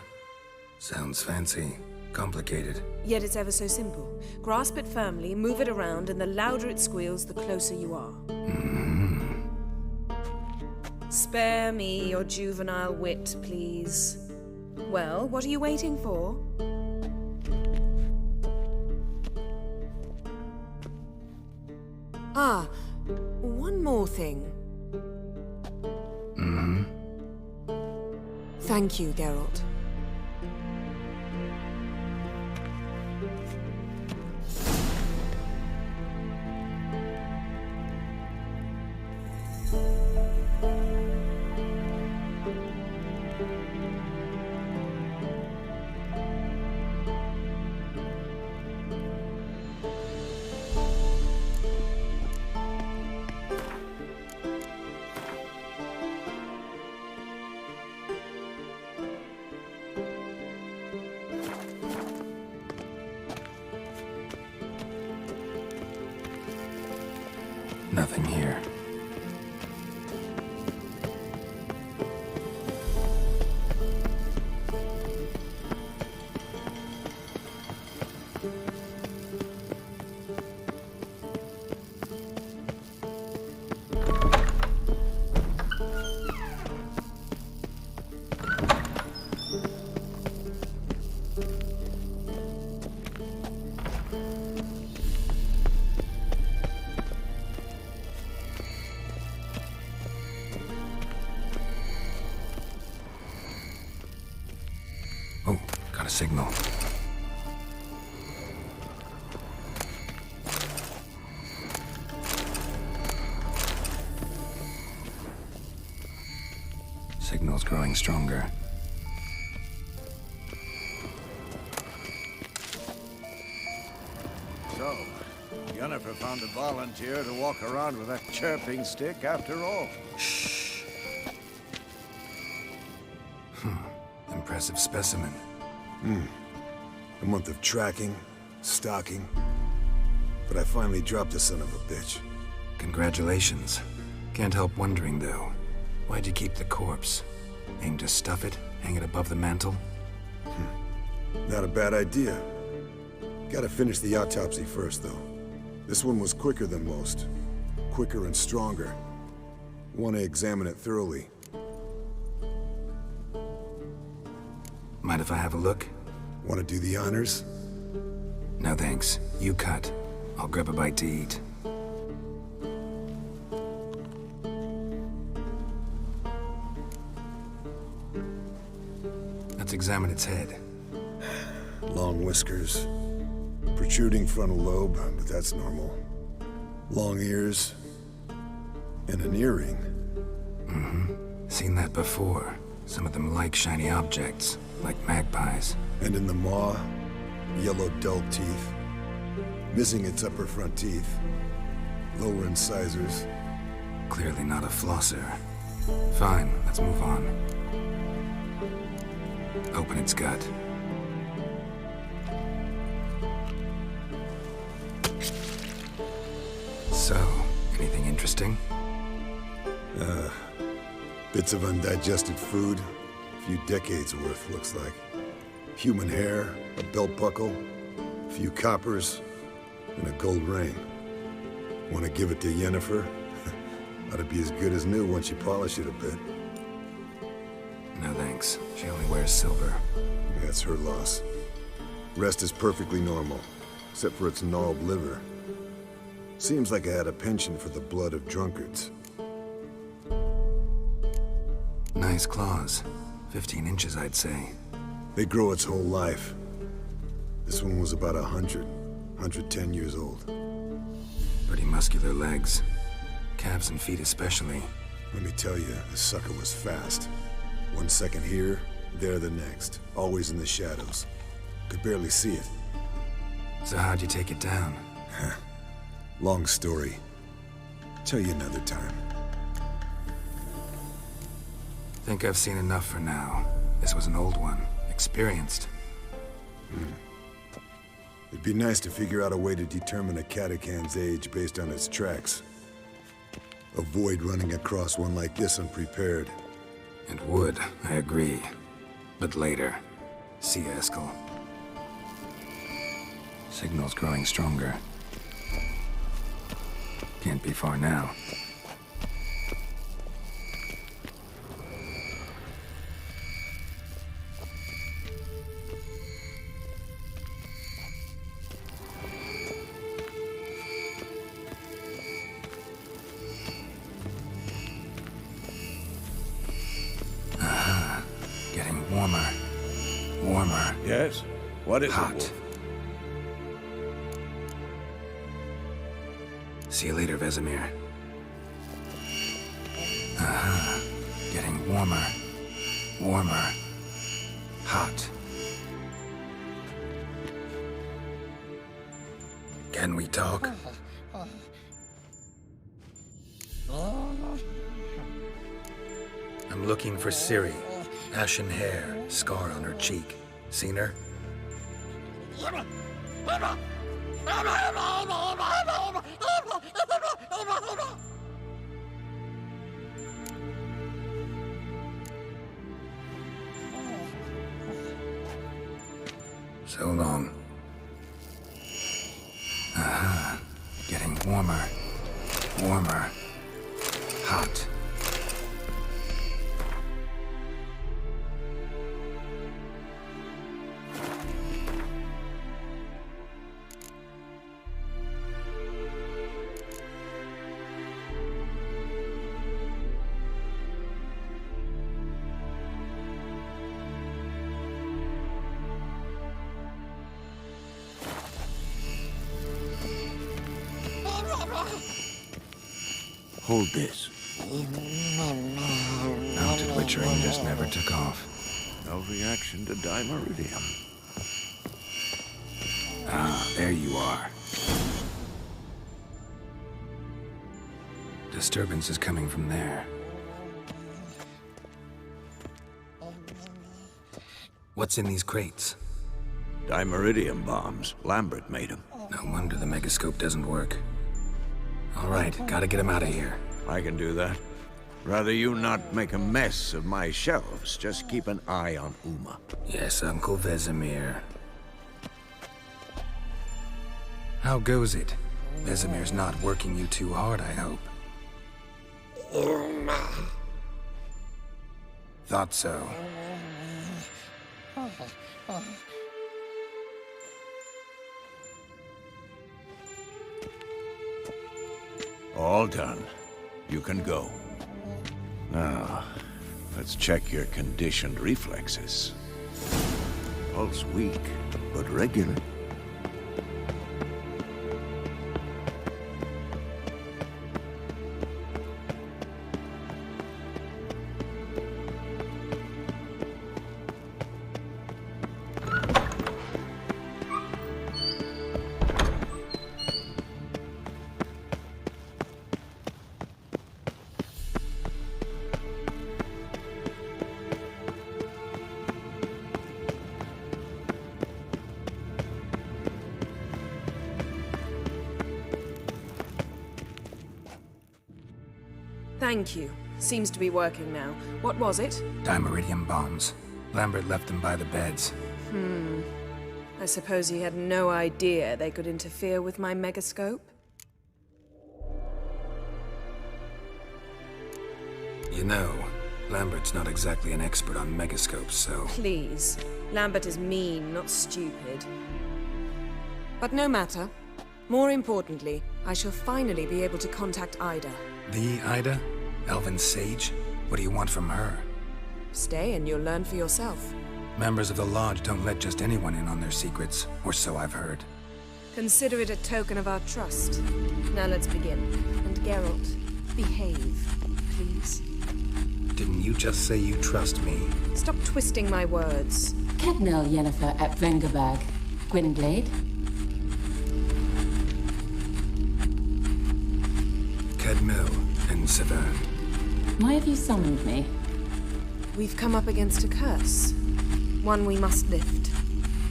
Sounds fancy. Complicated. Yet it's ever so simple. Grasp it firmly, move it around, and the louder it squeals, the closer you are. Spare me your juvenile wit, please. Well, what are you waiting for? Ah, one more thing. Thank you, Geralt. Nothing here. Oh, got a signal. Signal's growing stronger. So, Yennefer found a volunteer to walk around with a chirping stick after all. Impressive specimen. A month of tracking, stalking. But I finally dropped the son of a bitch. Congratulations. Can't help wondering, though. Why'd you keep the corpse? Aim to stuff it? Hang it above the mantle? Not a bad idea. Gotta finish the autopsy first, though. This one was quicker than most. Quicker and stronger. Want to examine it thoroughly. Mind if I have a look? Want to do the honors? No thanks. You cut. I'll grab a bite to eat. That's examine its head. Long whiskers. Protruding frontal lobe, but that's normal. Long ears. And an earring. Mm-hmm. Seen that before. Some of them like shiny objects, like magpies. And in the maw, yellow dull teeth. Missing its upper front teeth. Lower incisors. Clearly not a flosser. Fine, let's move on. Open its gut. So, anything interesting? Bits of undigested food. A few decades worth, looks like. Human hair, a belt buckle, a few coppers, and a gold ring. Want to give it to Yennefer? Ought to be as good as new once you polish it a bit. No thanks. She only wears silver. That's her loss. Rest is perfectly normal, except for its gnarled liver. Seems like I had a penchant for the blood of drunkards. Nice claws. 15 inches, I'd say. They grow its whole life. This one was about 110 years old. Pretty muscular legs. Calves and feet especially. Let me tell you, this sucker was fast. 1 second here, there the next. Always in the shadows. Could barely see it. So how'd you take it down? Long story. Tell you another time. Think I've seen enough for now. This was an old one. Experienced. It'd be nice to figure out a way to determine a Katakan's age based on its tracks. Avoid running across one like this unprepared. It would, I agree. But later. See ya, Eskel. Signal's growing stronger. Can't be far now. Getting warmer. Warmer. Yes? What is hot? it, Wolf? See you later, Vesemir. Getting warmer. Warmer. Hot. Can we talk? I'm looking for Ciri. Ashen hair, scar on her cheek. Seen her? So long. Getting warmer. Warmer. Hot. Hold this. Mounted witchering just never took off. No reaction to dimeridium. Ah, there you are. Disturbance is coming from there. What's in these crates? Dimeridium bombs. Lambert made them. No wonder the megascope doesn't work. All right, gotta get him out of here. I can do that. Rather you not make a mess of my shelves. Just keep an eye on Uma. Yes, Uncle Vesemir. How goes it? Vesemir's not working you too hard, I hope. Thought so. All done. You can go. Now, let's check your conditioned reflexes. Pulse weak, but regular. Thank you. Seems to be working now. What was it? Dimeridium bombs. Lambert left them by the beds. I suppose he had no idea they could interfere with my megascope? You know, Lambert's not exactly an expert on megascopes, so... Please. Lambert is mean, not stupid. But no matter. More importantly, I shall finally be able to contact Ida. The Ida? Elven Sage? What do you want from her? Stay and you'll learn for yourself. Members of the Lodge don't let just anyone in on their secrets, or so I've heard. Consider it a token of our trust. Now let's begin. And Geralt, behave, please. Didn't you just say you trust me? Stop twisting my words. Kednel Yennefer at Vengerberg. Gwynblade? Kedmil and Severn. Why have you summoned me? We've come up against a curse. One we must lift.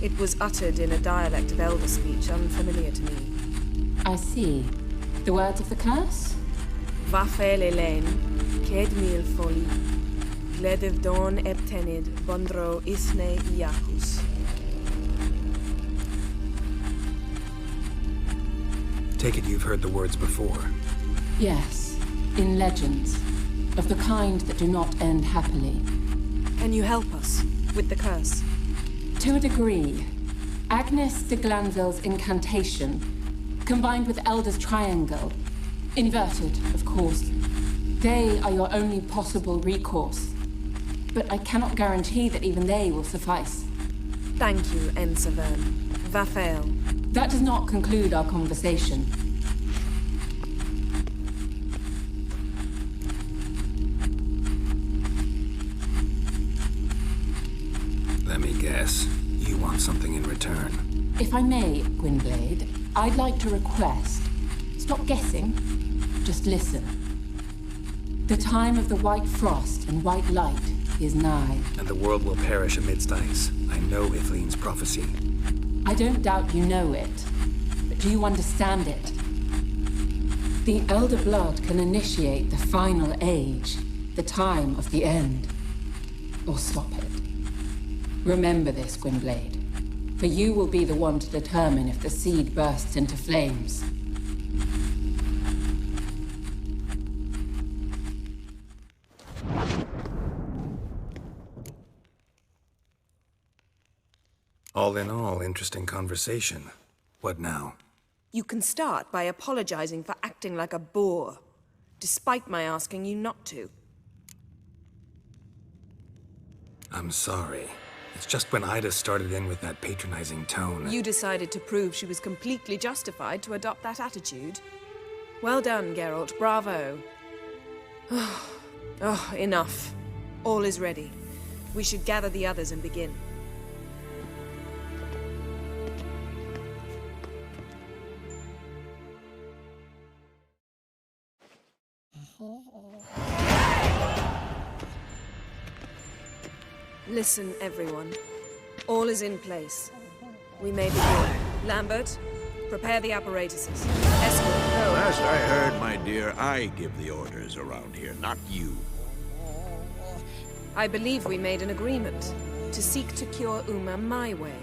It was uttered in a dialect of Elder speech unfamiliar to me. I see. The words of the curse? Vafel Elaine, Kedmil Foli, Gledev Dawn Eptenid, Bondro Isne Iacus. Take it you've heard the words before. Yes, in legends. Of the kind that do not end happily. Can you help us with the curse? To a degree. Agnes de Glanville's incantation, combined with Elder's triangle, inverted, of course. They are your only possible recourse. But I cannot guarantee that even they will suffice. Thank you, Ensevern. Vafel. That does not conclude our conversation. Let me guess. You want something in return. If I may, Gwynblade, I'd like to request. Stop guessing. Just listen. The time of the white frost and white light is nigh. And the world will perish amidst ice. I know Ithleen's prophecy. I don't doubt you know it. But do you understand it? The Elder Blood can initiate the final age. The time of the end. Or stop it. Remember this, Gwynblade. For you will be the one to determine if the seed bursts into flames. All in all, interesting conversation. What now? You can start by apologizing for acting like a boor, despite my asking you not to. I'm sorry. It's just when Ida started in with that patronizing tone. You decided to prove she was completely justified to adopt that attitude. Well done, Geralt. Bravo. Oh, enough. All is ready. We should gather the others and begin. Listen, everyone. All is in place. We may begin. Lambert, prepare the apparatuses. Escort. Well, last I heard, my dear, I give the orders around here, not you. I believe we made an agreement to seek to cure Uma my way.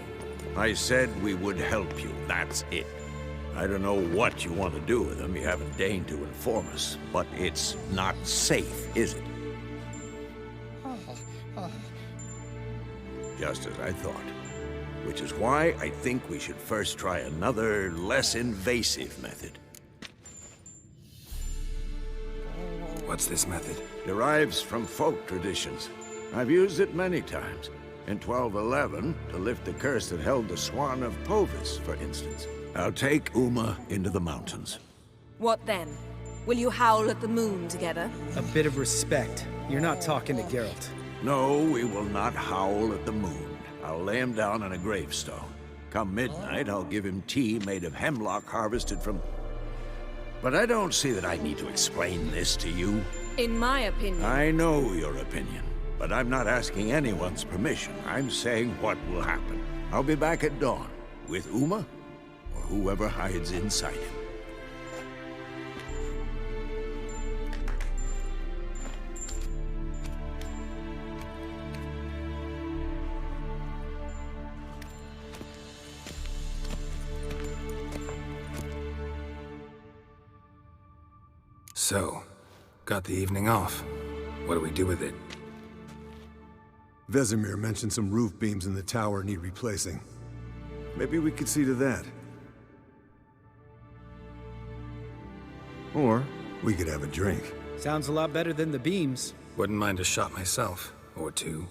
I said we would help you, that's it. I don't know what you want to do with them, you haven't deigned to inform us, but it's not safe, is it? Just as I thought. Which is why I think we should first try another, less invasive method. What's this method? Derives from folk traditions. I've used it many times. In 1211, to lift the curse that held the Swan of Povis, for instance. I'll take Uma into the mountains. What then? Will you howl at the moon together? A bit of respect. You're not talking to Geralt. No, we will not howl at the moon. I'll lay him down on a gravestone. Come midnight, I'll give him tea made of hemlock harvested from... But I don't see that I need to explain this to you. In my opinion... I know your opinion, but I'm not asking anyone's permission. I'm saying what will happen. I'll be back at dawn, with Uma, or whoever hides inside him. So, got the evening off. What do we do with it? Vesemir mentioned some roof beams in the tower need replacing. Maybe we could see to that. Or we could have a drink. Sounds a lot better than the beams. Wouldn't mind a shot myself, or two.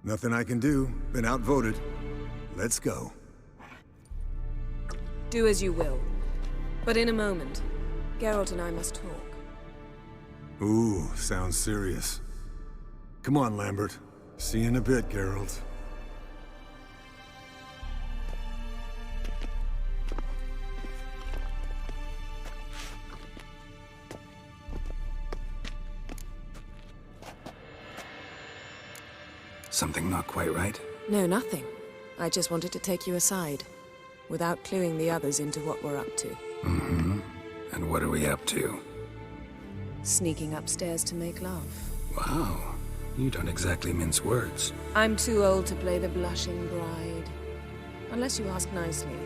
Nothing I can do. Been outvoted. Let's go. Do as you will. But in a moment, Geralt and I must talk. Ooh, sounds serious. Come on, Lambert. See you in a bit, Geralt. Something not quite right? No, nothing. I just wanted to take you aside, without cluing the others into what we're up to. Mm-hmm. And what are we up to? Sneaking upstairs to make love. Wow. You don't exactly mince words. I'm too old to play the blushing bride. Unless you ask nicely.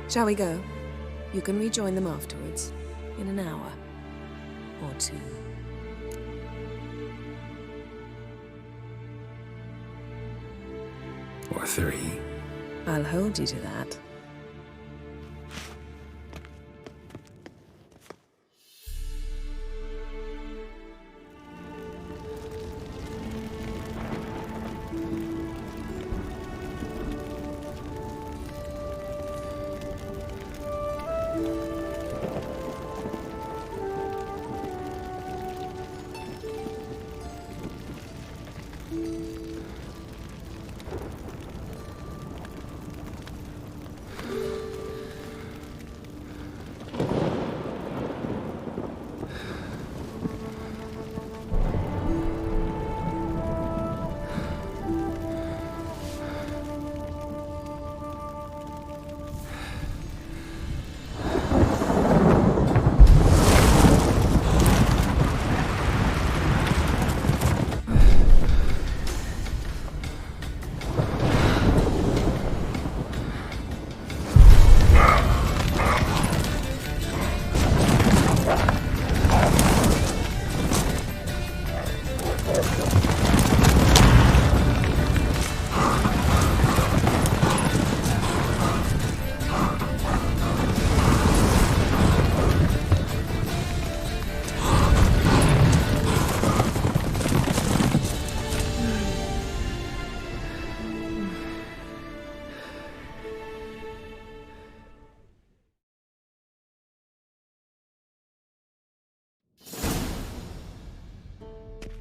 Shall we go? You can rejoin them afterwards. In an hour. Or two. Or three. I'll hold you to that.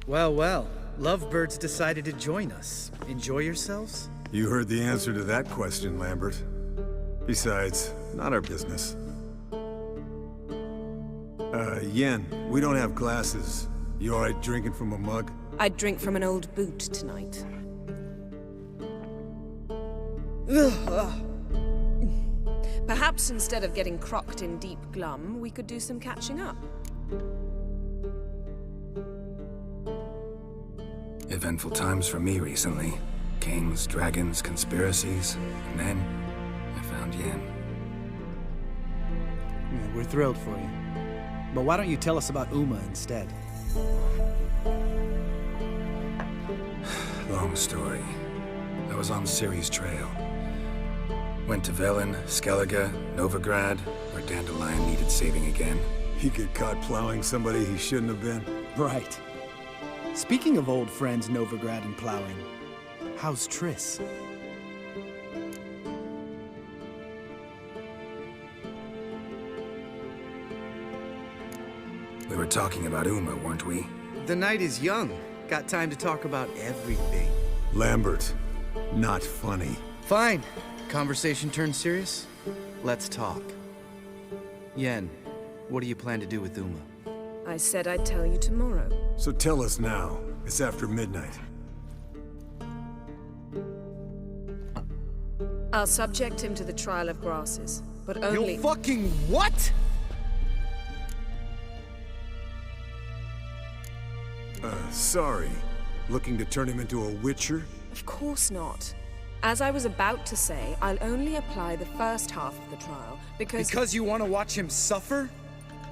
Well, well. Lovebirds decided to join us. Enjoy yourselves? You heard the answer to that question, Lambert. Besides, not our business. Yen, we don't have glasses. You alright drinking from a mug? I'd drink from an old boot tonight. Perhaps instead of getting crocked in deep glum, we could do some catching up. Eventful times for me recently. Kings, dragons, conspiracies, and then I found Yen. Yeah, we're thrilled for you. But why don't you tell us about Uma instead? Long story. I was on Ciri's trail. Went to Velen, Skellige, Novigrad, where Dandelion needed saving again. He get caught plowing somebody he shouldn't have been. Right. Speaking of old friends Novigrad and plowing, How's Triss? We were talking about Uma, weren't we? The night is young. Got time to talk about everything. Lambert, not funny. Fine. Conversation turned serious? Let's talk. Yen, what do you plan to do with Uma? I said I'd tell you tomorrow. So tell us now. It's after midnight. I'll subject him to the trial of grasses, but only— You fucking what?! Sorry. Looking to turn him into a witcher? Of course not. As I was about to say, I'll only apply the first half of the trial, because— Because you want to watch him suffer?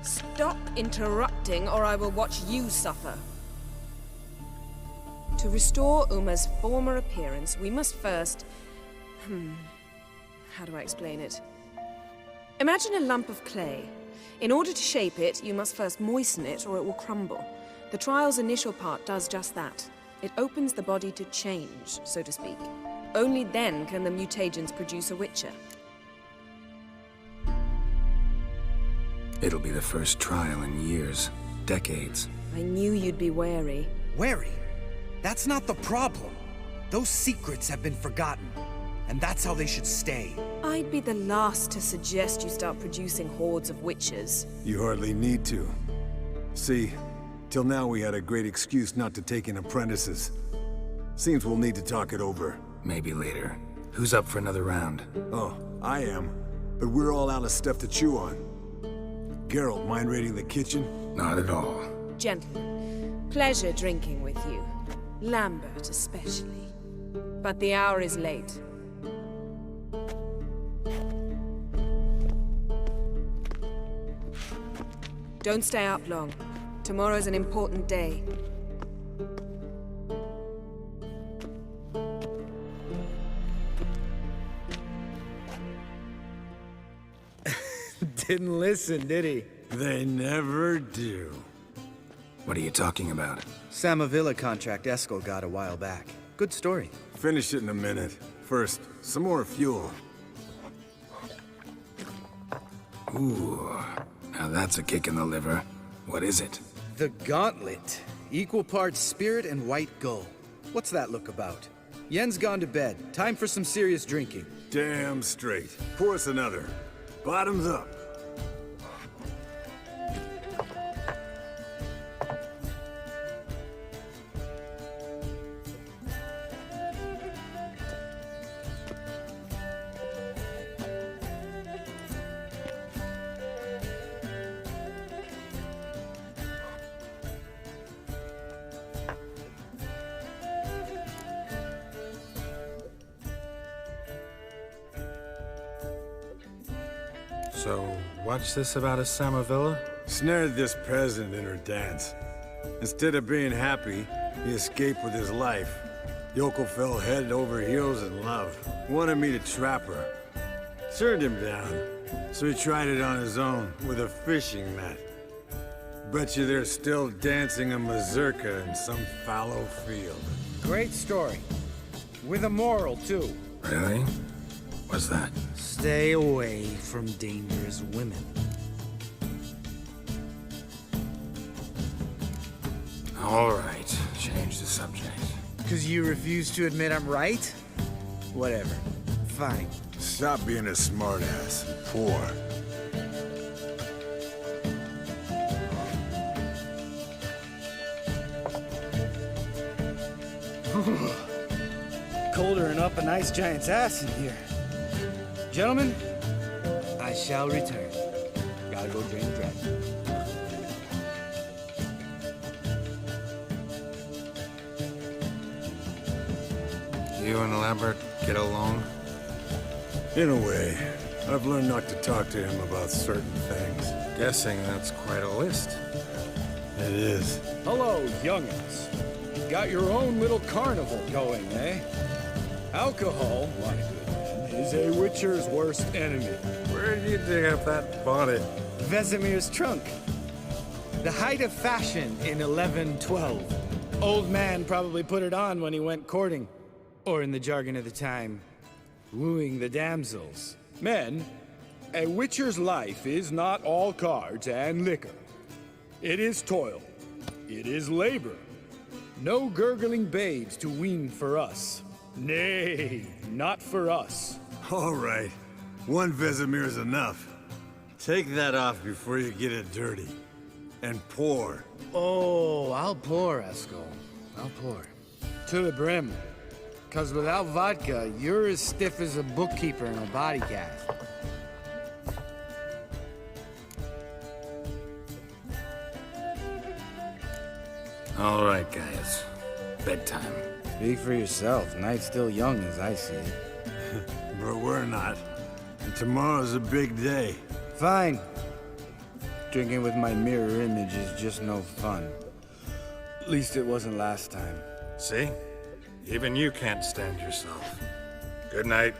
Stop interrupting, or I will watch you suffer. To restore Uma's former appearance, we must first— how do I explain it? Imagine a lump of clay. In order to shape it, you must first moisten it, or it will crumble. The trial's initial part does just that. It opens the body to change, so to speak. Only then can the mutagens produce a witcher. It'll be the first trial in years, decades. I knew you'd be wary. Wary? That's not the problem. Those secrets have been forgotten, and that's how they should stay. I'd be the last to suggest you start producing hordes of witches. You hardly need to. See, till now we had a great excuse not to take in apprentices. Seems we'll need to talk it over. Maybe later. Who's up for another round? Oh, I am. But we're all out of stuff to chew on. Geralt, mind raiding the kitchen? Not at all. Gentlemen, pleasure drinking with you. Lambert especially. But the hour is late. Don't stay up long. Tomorrow's an important day. Didn't listen, did he? They never do. What are you talking about? Samavilla contract Eskel got a while back. Good story. Finish it in a minute. First, some more fuel. Ooh, now that's a kick in the liver. What is it? The Gauntlet. Equal parts spirit and white gull. What's that look about? Yen's gone to bed. Time for some serious drinking. Damn straight. Pour us another. Bottoms up. So, what's this about a Samavilla? Snared this peasant in her dance. Instead of being happy, he escaped with his life. Yoko fell head over heels in love. Wanted me to trap her. Turned him down. So he tried it on his own, with a fishing net. Bet you they're still dancing a mazurka in some fallow field. Great story. With a moral, too. Really? What's that? Stay away from dangerous women. All right, change the subject. Because you refuse to admit I'm right? Whatever. Fine. Stop being a smartass. Poor. Colder and up a nice giant's ass in here. Gentlemen, I shall return. Gotta go drain the dragon. You and Lambert get along? In a way. I've learned not to talk to him about certain things. Guessing that's quite a list. It is. Hello, young'uns. Got your own little carnival going, eh? Alcohol, my good man, is a witcher's worst enemy. Where did you dig up that bonnet? Vesemir's trunk. The height of fashion in 1112. Old man probably put it on when he went courting. Or in the jargon of the time, wooing the damsels. Men, a witcher's life is not all cards and liquor. It is toil. It is labor. No gurgling babes to wean for us. Nay, not for us. All right. One Vesemir is enough. Take that off before you get it dirty. And pour. Oh, I'll pour, Eskel. I'll pour. To the brim. 'Cause without vodka, you're as stiff as a bookkeeper in a body cast. All right, guys. Bedtime. Speak for yourself. Night's still young as I see it. But we're not. And tomorrow's a big day. Fine. Drinking with my mirror image is just no fun. At least it wasn't last time. See? Even you can't stand yourself. Good night.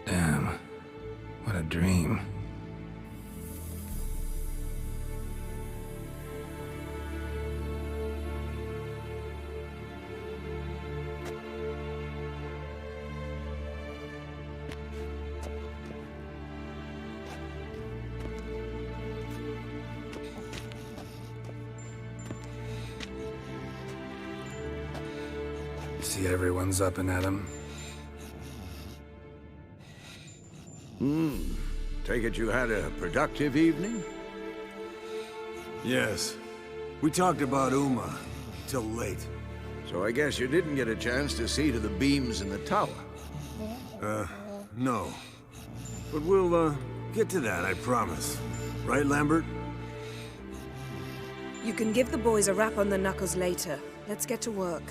Damn. What a dream. See everyone's up and at 'em. Take it you had a productive evening? Yes. We talked about Uma till late. So I guess you didn't get a chance to see to the beams in the tower. No. But we'll, get to that, I promise. Right, Lambert? You can give the boys a rap on the knuckles later. Let's get to work.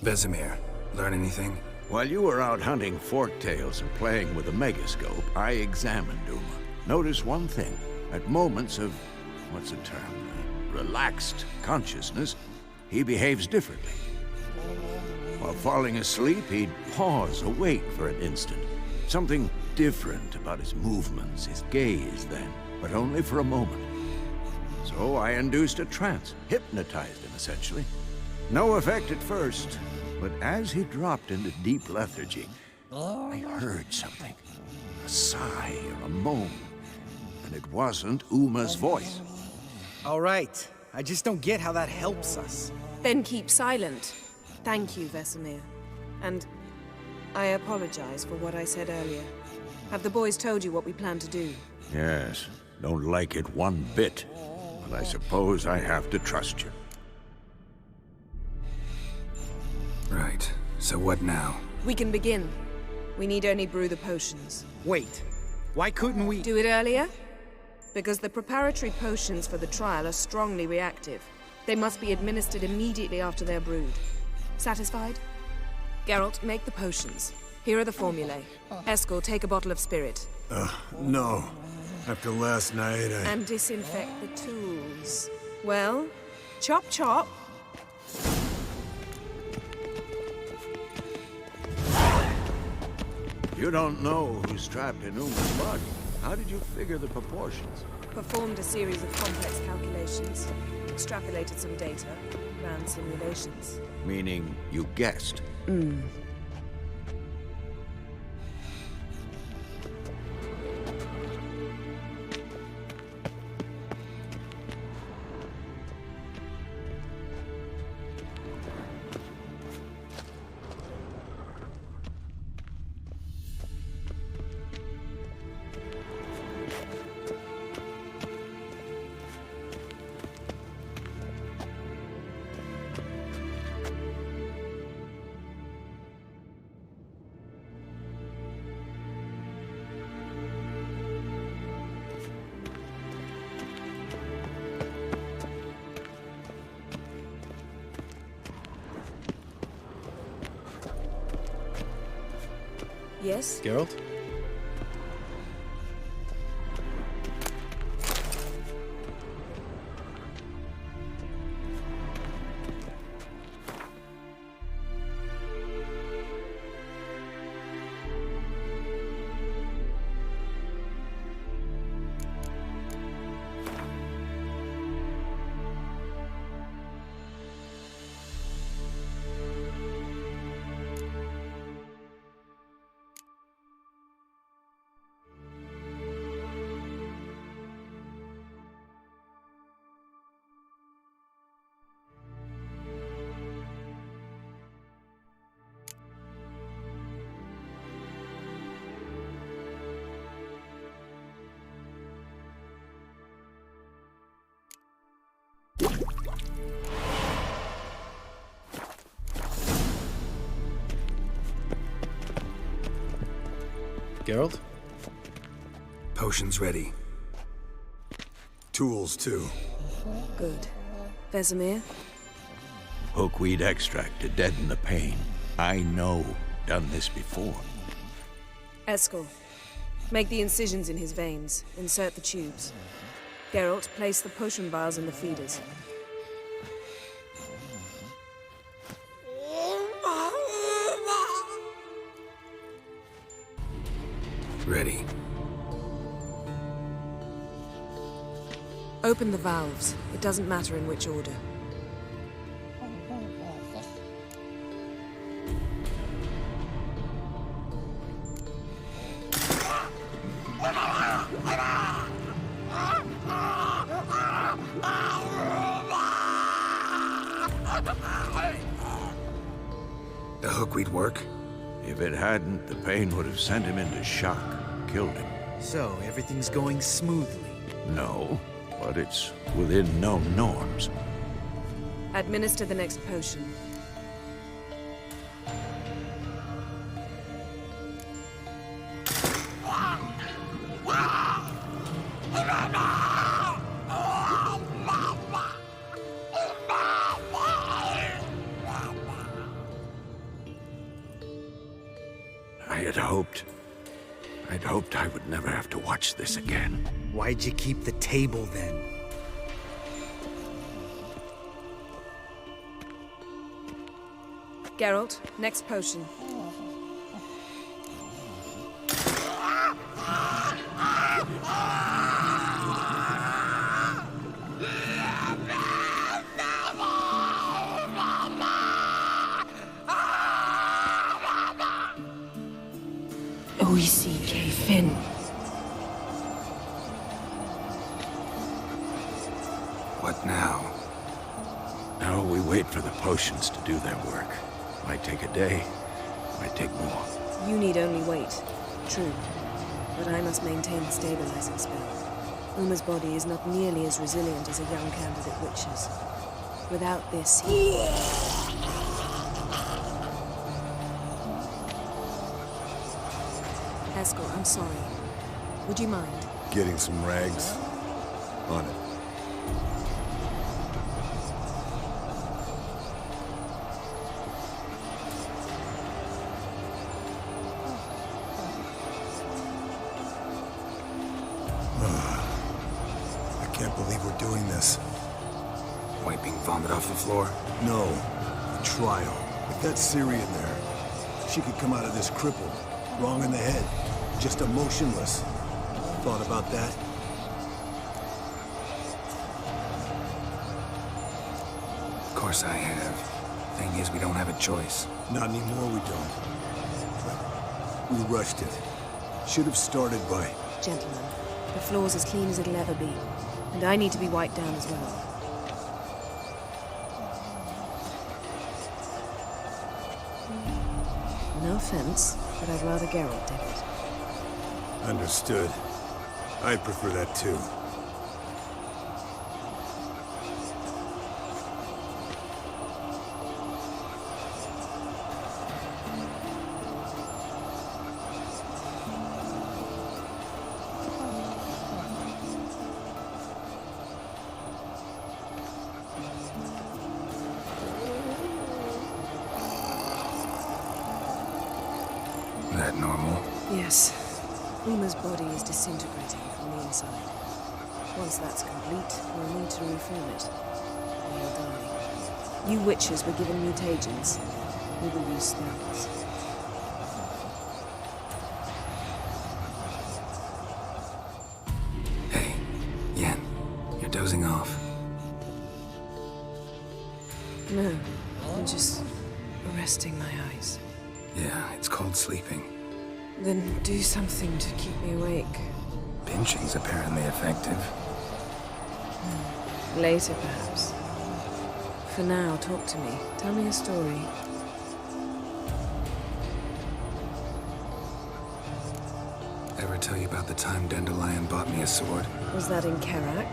Vesemir, learn anything? While you were out hunting forktails and playing with a megascope, I examined Uma. Notice one thing. At moments of, what's the term? Relaxed consciousness, he behaves differently. While falling asleep, he'd pause, await for an instant. Something different about his movements, his gaze then, but only for a moment. So I induced a trance, hypnotized him essentially. No effect at first, but as he dropped into deep lethargy, I heard something. A sigh or a moan. And it wasn't Uma's voice. All right. I just don't get how that helps us. Then keep silent. Thank you, Vesemir. And I apologize for what I said earlier. Have the boys told you what we plan to do? Yes, don't like it one bit. But I suppose I have to trust you. Right. So what now? We can begin. We need only brew the potions. Wait. Why couldn't we... Do it earlier? Because the preparatory potions for the trial are strongly reactive. They must be administered immediately after they're brewed. Satisfied? Geralt, make the potions. Here are the formulae. Eskel, take a bottle of spirit. No. After last night, And disinfect the tools. Well, chop chop. You don't know who's trapped in Uma's body. How did you figure the proportions? Performed a series of complex calculations. Extrapolated some data. Ran simulations. Meaning you guessed. Yes? Geralt? Geralt? Potions ready. Tools, too. Good. Vesemir? Hookweed extract to deaden the pain. I know. Done this before. Eskel. Make the incisions in his veins. Insert the tubes. Geralt, place the potion vials in the feeders. Ready. Open the valves. It doesn't matter in which order. The hookweed work? If it hadn't, the pain would have sent him into shock, killed him. So, everything's going smoothly? No, but it's within known norms. Administer the next potion. I'd hoped I would never have to watch this again. Why'd you keep the table then? Geralt, next potion. Oisi Finn. What now? Now we wait for the potions to do their work. Might take a day, might take more. You need only wait. True. But I must maintain the stabilizing spell. Uma's body is not nearly as resilient as a young candidate witch's. Without this, he... Eskel, I'm sorry. Would you mind? Getting some rags? On it. I can't believe we're doing this. Wiping vomit off the floor? No. A trial. If that's Ciri in there, she could come out of this crippled. Wrong in the head. Just emotionless. Thought about that? Of course I have. Thing is, we don't have a choice. Not anymore, we don't. We rushed it. Should have started by... Gentlemen, the floor's as clean as it'll ever be. And I need to be wiped down as well. No offense, but I'd rather Geralt did it. Understood. I'd prefer that too. That normal? Yes. Uma's body is disintegrating from the inside. Once that's complete, we'll need to reform it. Or he'll die. You witches were given mutagens. We will use spells. Hey, Yen, you're dozing off. No, I'm just resting my eyes. Yeah, it's called sleeping. Then do something to keep me awake. Pinching's apparently effective. Later, perhaps. For now, talk to me. Tell me a story. Ever tell you about the time Dandelion bought me a sword? Was that in Karak?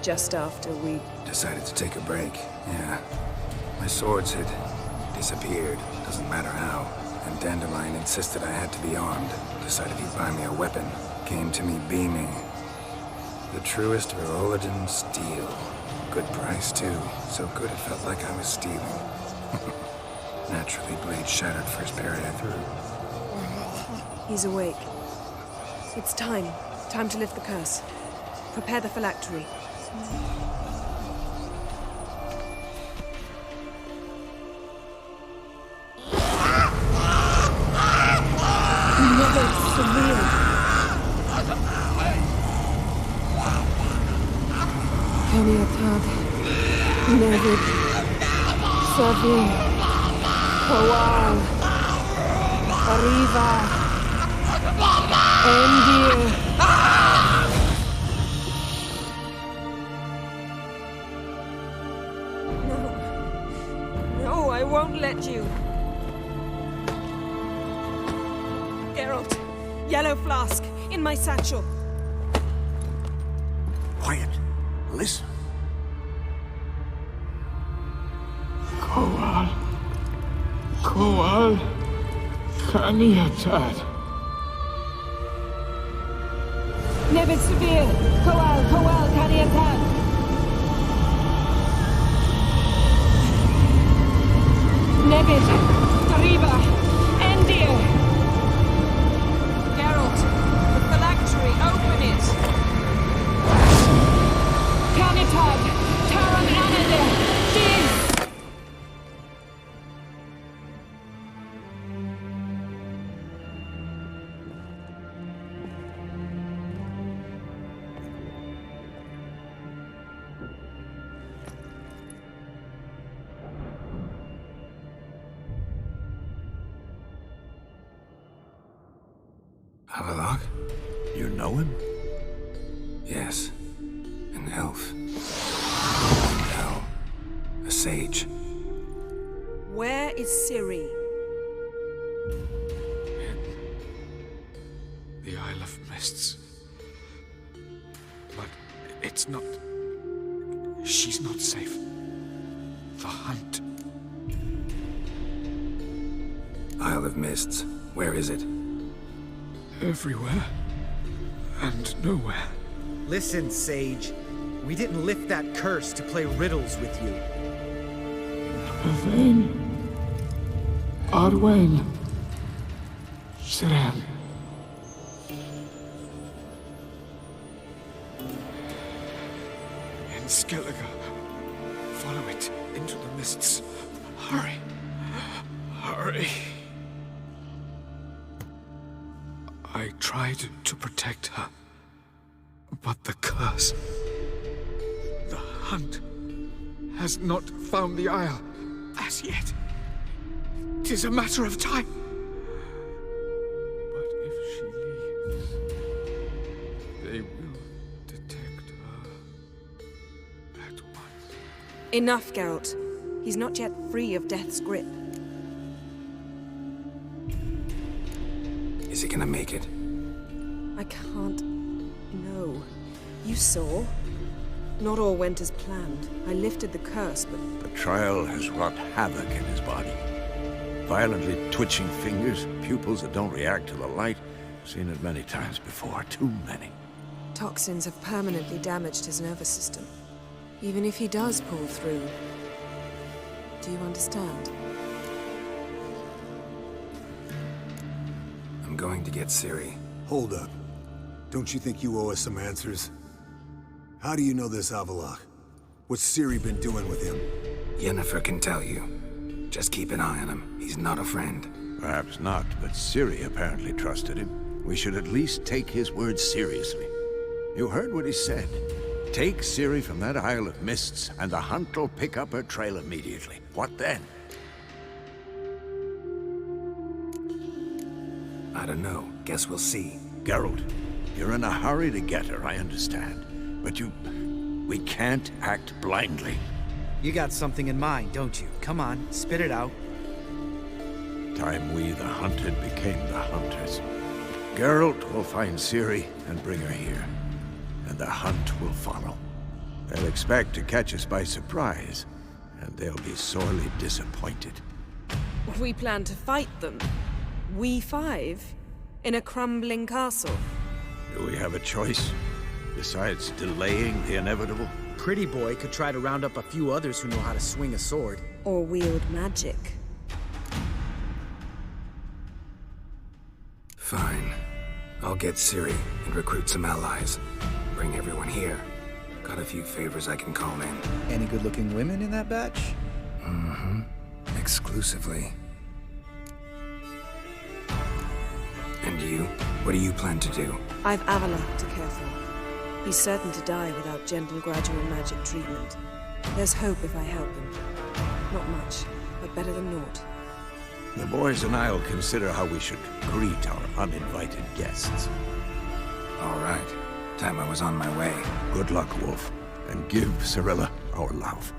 Just after we... Decided to take a break, yeah. My swords had disappeared, doesn't matter how. and Dandelion insisted I had to be armed. Decided he'd buy me a weapon. Came to me beaming. The truest Virolidan steel. Good price, too. So good it felt like I was stealing. Naturally, blade shattered first parry I threw. He's awake. It's time. Time to lift the curse. Prepare the phylactery. Kaniatad, Nevid, Savir, Kowal, Arriva, Endir. No, I won't let you. Geralt, yellow flask, in my satchel. Quiet. Listen. Kowal. Kowal. Kaniatad. Nevid Severe, Kowal, Kaniatad. Nevid, Arriva, Endir. Geralt, the phylactery, open it. Kanitad, Taran Anadir, Diz. Avallac'h? You know him? Yes. An elf. Hell. A sage. Where is Ciri? The Isle of Mists. But it's not... She's not safe. The hunt. Isle of Mists. Where is it? Everywhere. And nowhere. Listen, Sage. We didn't lift that curse to play riddles with you. Yvain. Arwen. Siren. In Skellige. Follow it into the mists. Hurry. Hurry. I tried to protect her. But the curse... The hunt has not found the Isle as yet. 'Tis a matter of time. But if she leaves, they will detect her at once. Enough, Geralt. He's not yet free of death's grip. Is he gonna make it? I can't... No. You saw. Not all went as planned. I lifted the curse, but... The trial has wrought havoc in his body. Violently twitching fingers, pupils that don't react to the light. Seen it many times before, too many. Toxins have permanently damaged his nervous system. Even if he does pull through. Do you understand? I'm going to get Ciri. Hold up. Don't you think you owe us some answers? How do you know this Avallac'h? What's Ciri been doing with him? Yennefer can tell you. Just keep an eye on him. He's not a friend. Perhaps not, but Ciri apparently trusted him. We should at least take his words seriously. You heard what he said. Take Ciri from that Isle of Mists, and the hunt will pick up her trail immediately. What then? I don't know. Guess we'll see. Geralt, you're in a hurry to get her, I understand. But we can't act blindly. You got something in mind, don't you? Come on, spit it out. Time we, the hunted, became the hunters. Geralt will find Ciri and bring her here. And the hunt will follow. They'll expect to catch us by surprise, and they'll be sorely disappointed. We plan to fight them. We five? In a crumbling castle? Do we have a choice? Besides delaying the inevitable? Pretty Boy could try to round up a few others who know how to swing a sword. Or wield magic. Fine. I'll get Ciri and recruit some allies. Bring everyone here. Got a few favors I can call in. Any good-looking women in that batch? Mm-hmm. Exclusively. And you? What do you plan to do? I've Avalok to care for. He's certain to die without gentle, gradual magic treatment. There's hope if I help him. Not much, but better than naught. The boys and I'll consider how we should greet our uninvited guests. All right. Time I was on my way. Good luck, Wolf. And give Cirilla our love.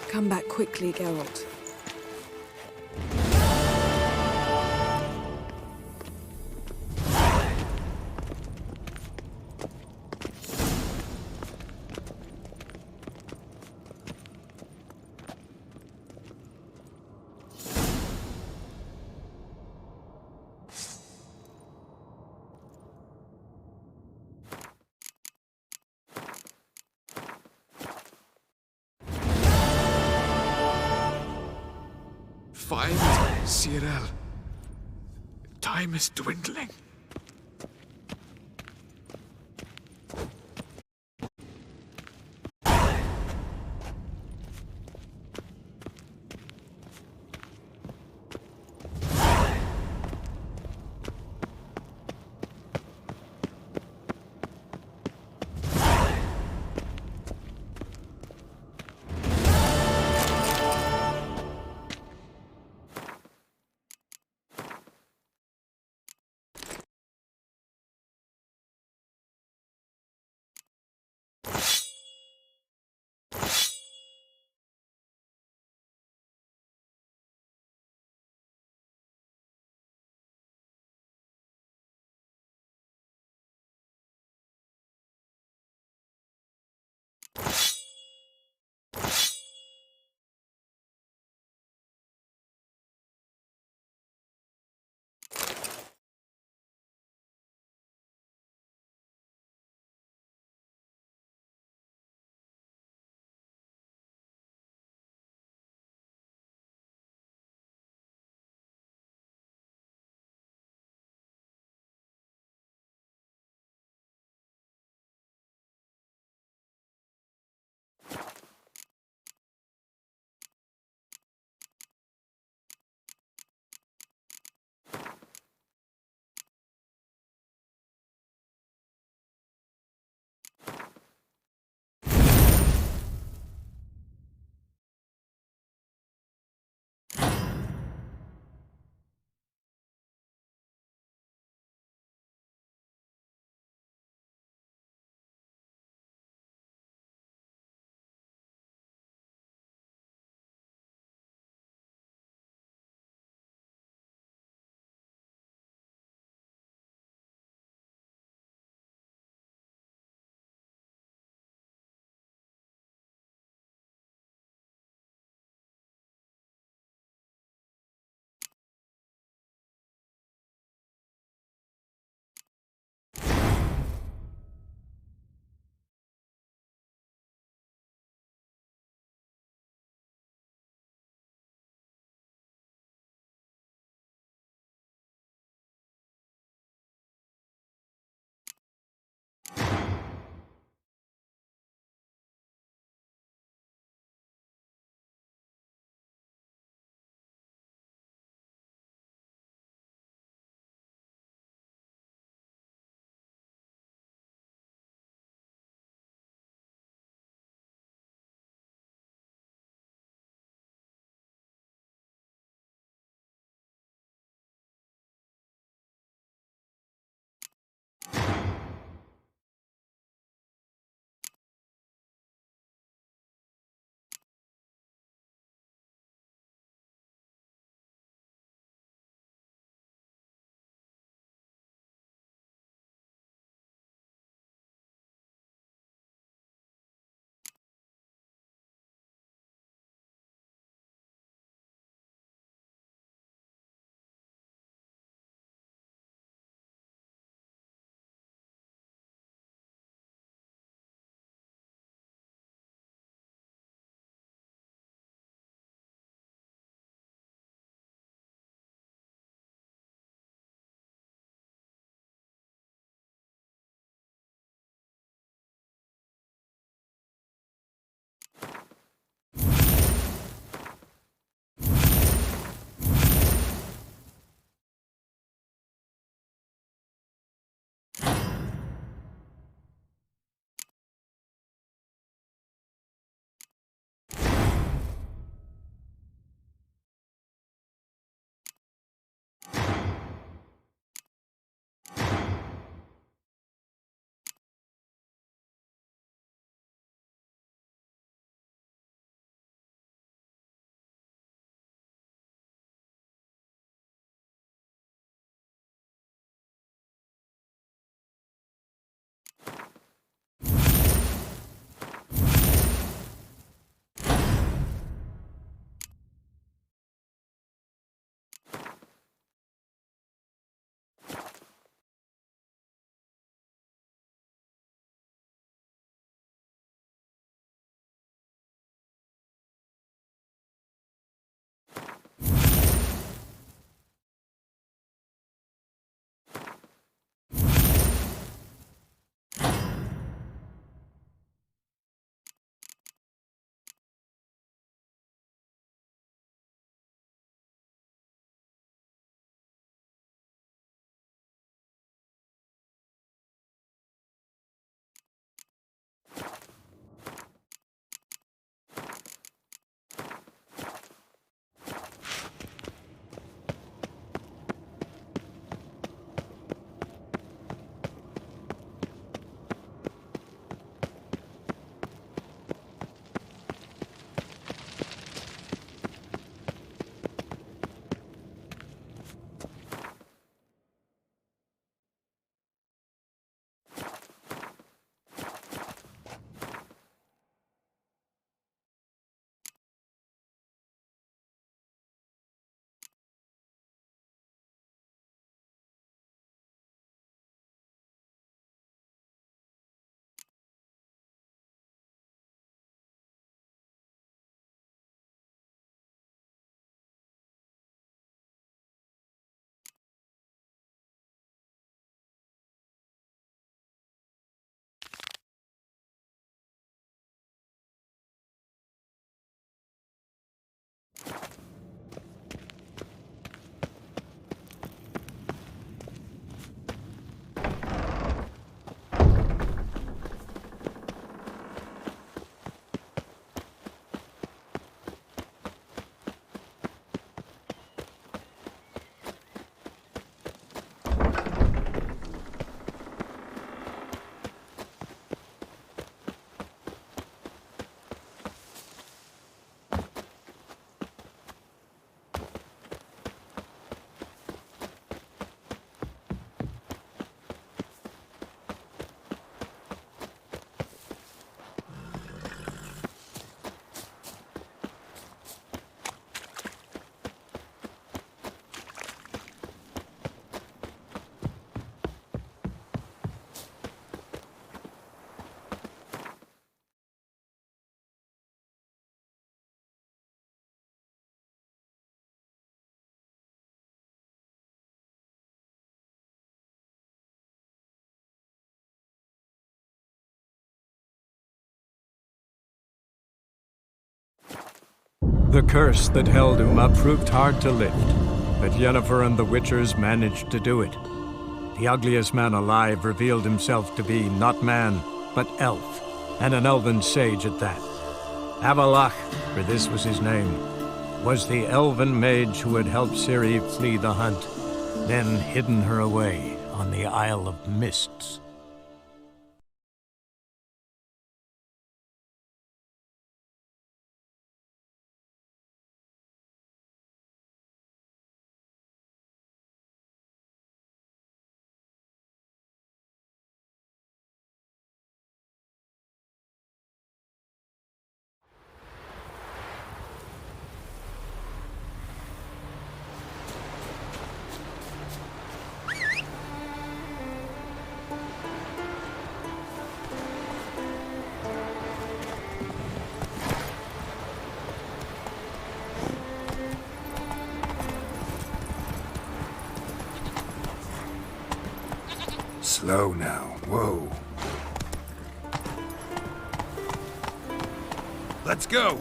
Come back quickly, Geralt. Find Cyril. Time is dwindling. The curse that held Uma proved hard to lift, but Yennefer and the Witchers managed to do it. The ugliest man alive revealed himself to be not man, but elf, and an elven sage at that. Avalach, for this was his name, was the elven mage who had helped Ciri flee the hunt, then hidden her away on the Isle of Mists. Slow now. Whoa. Let's go!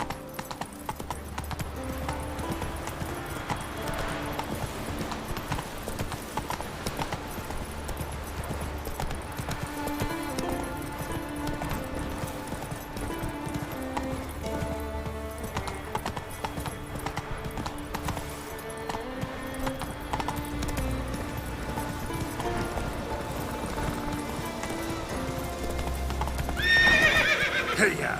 Hey-ya!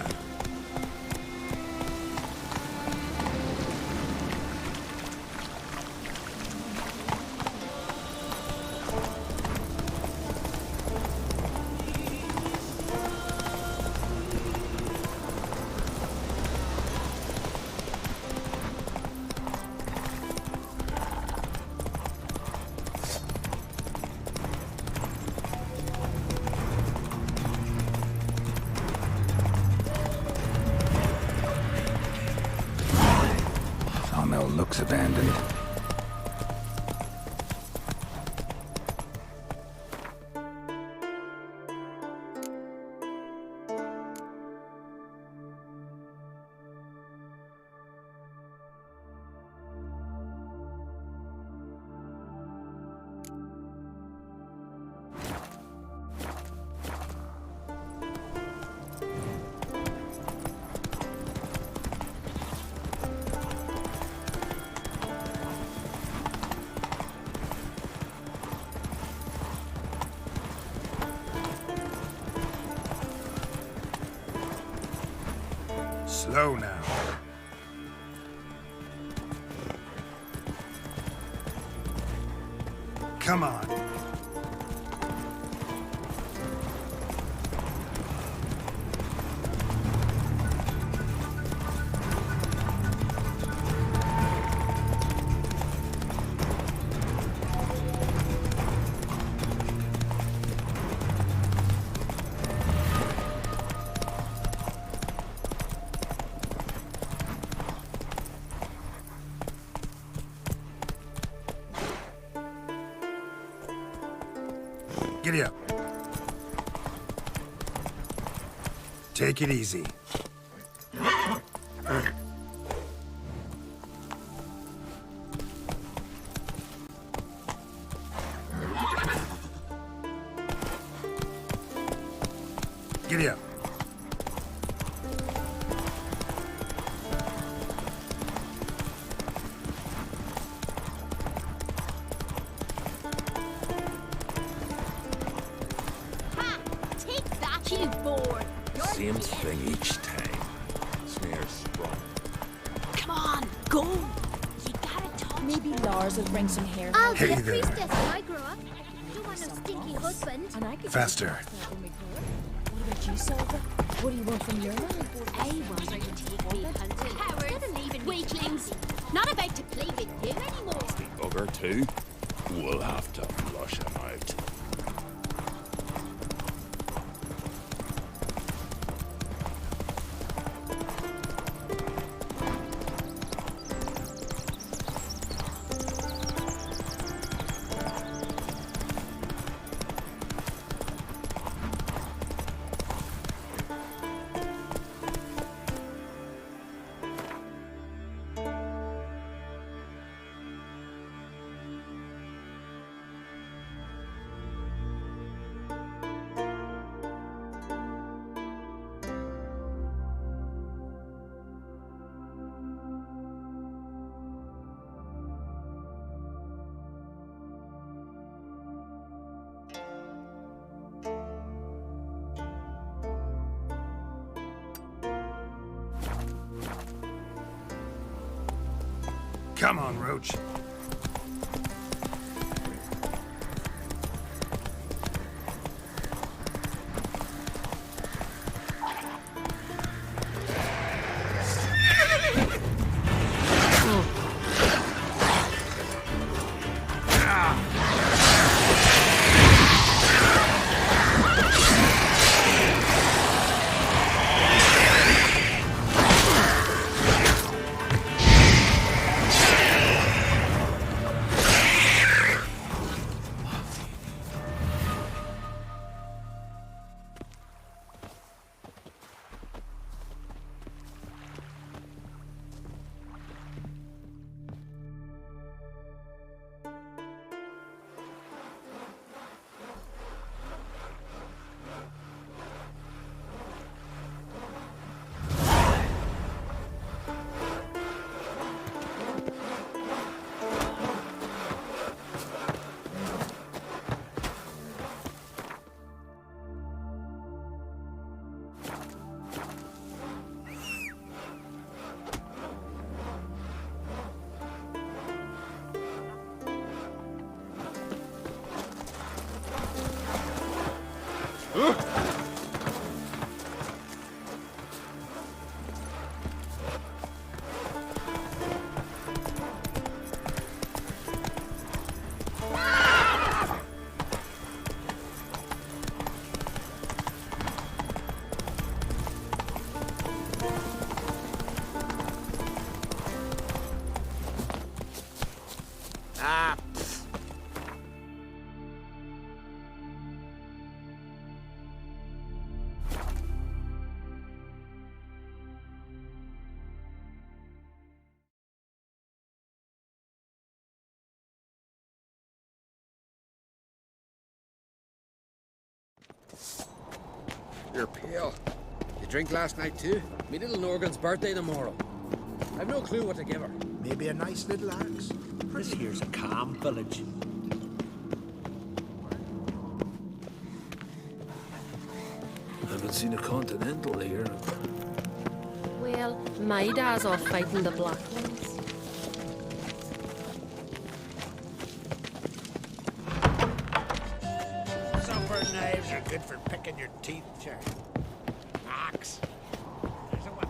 Sawmill looks abandoned. Slow now. Come on. Giddy up. Take it easy. Giddy up. Same thing each time. Smear sprung. Come on, go! You gotta talk. Maybe Lars will bring some hair. I'll Hey be a there. priestess when I grow up. Don't want no stinky husband. And I could Faster. What about you, Silva? What do you want from your man? I want you to take me hunting. Cowards, weaklings. Not about to play with you anymore. Bugger too? We'll have to flush him out. Come on, Roach. You're pale. You drink last night too? Me little Norgan's birthday tomorrow. I've no clue what to give her. Maybe a nice little axe. This here's a calm village. Haven't seen a Continental here. Well, my dad's off fighting the Black Ones. Supper knives are good for picking your teeth, sure. Axe. There's a weapon.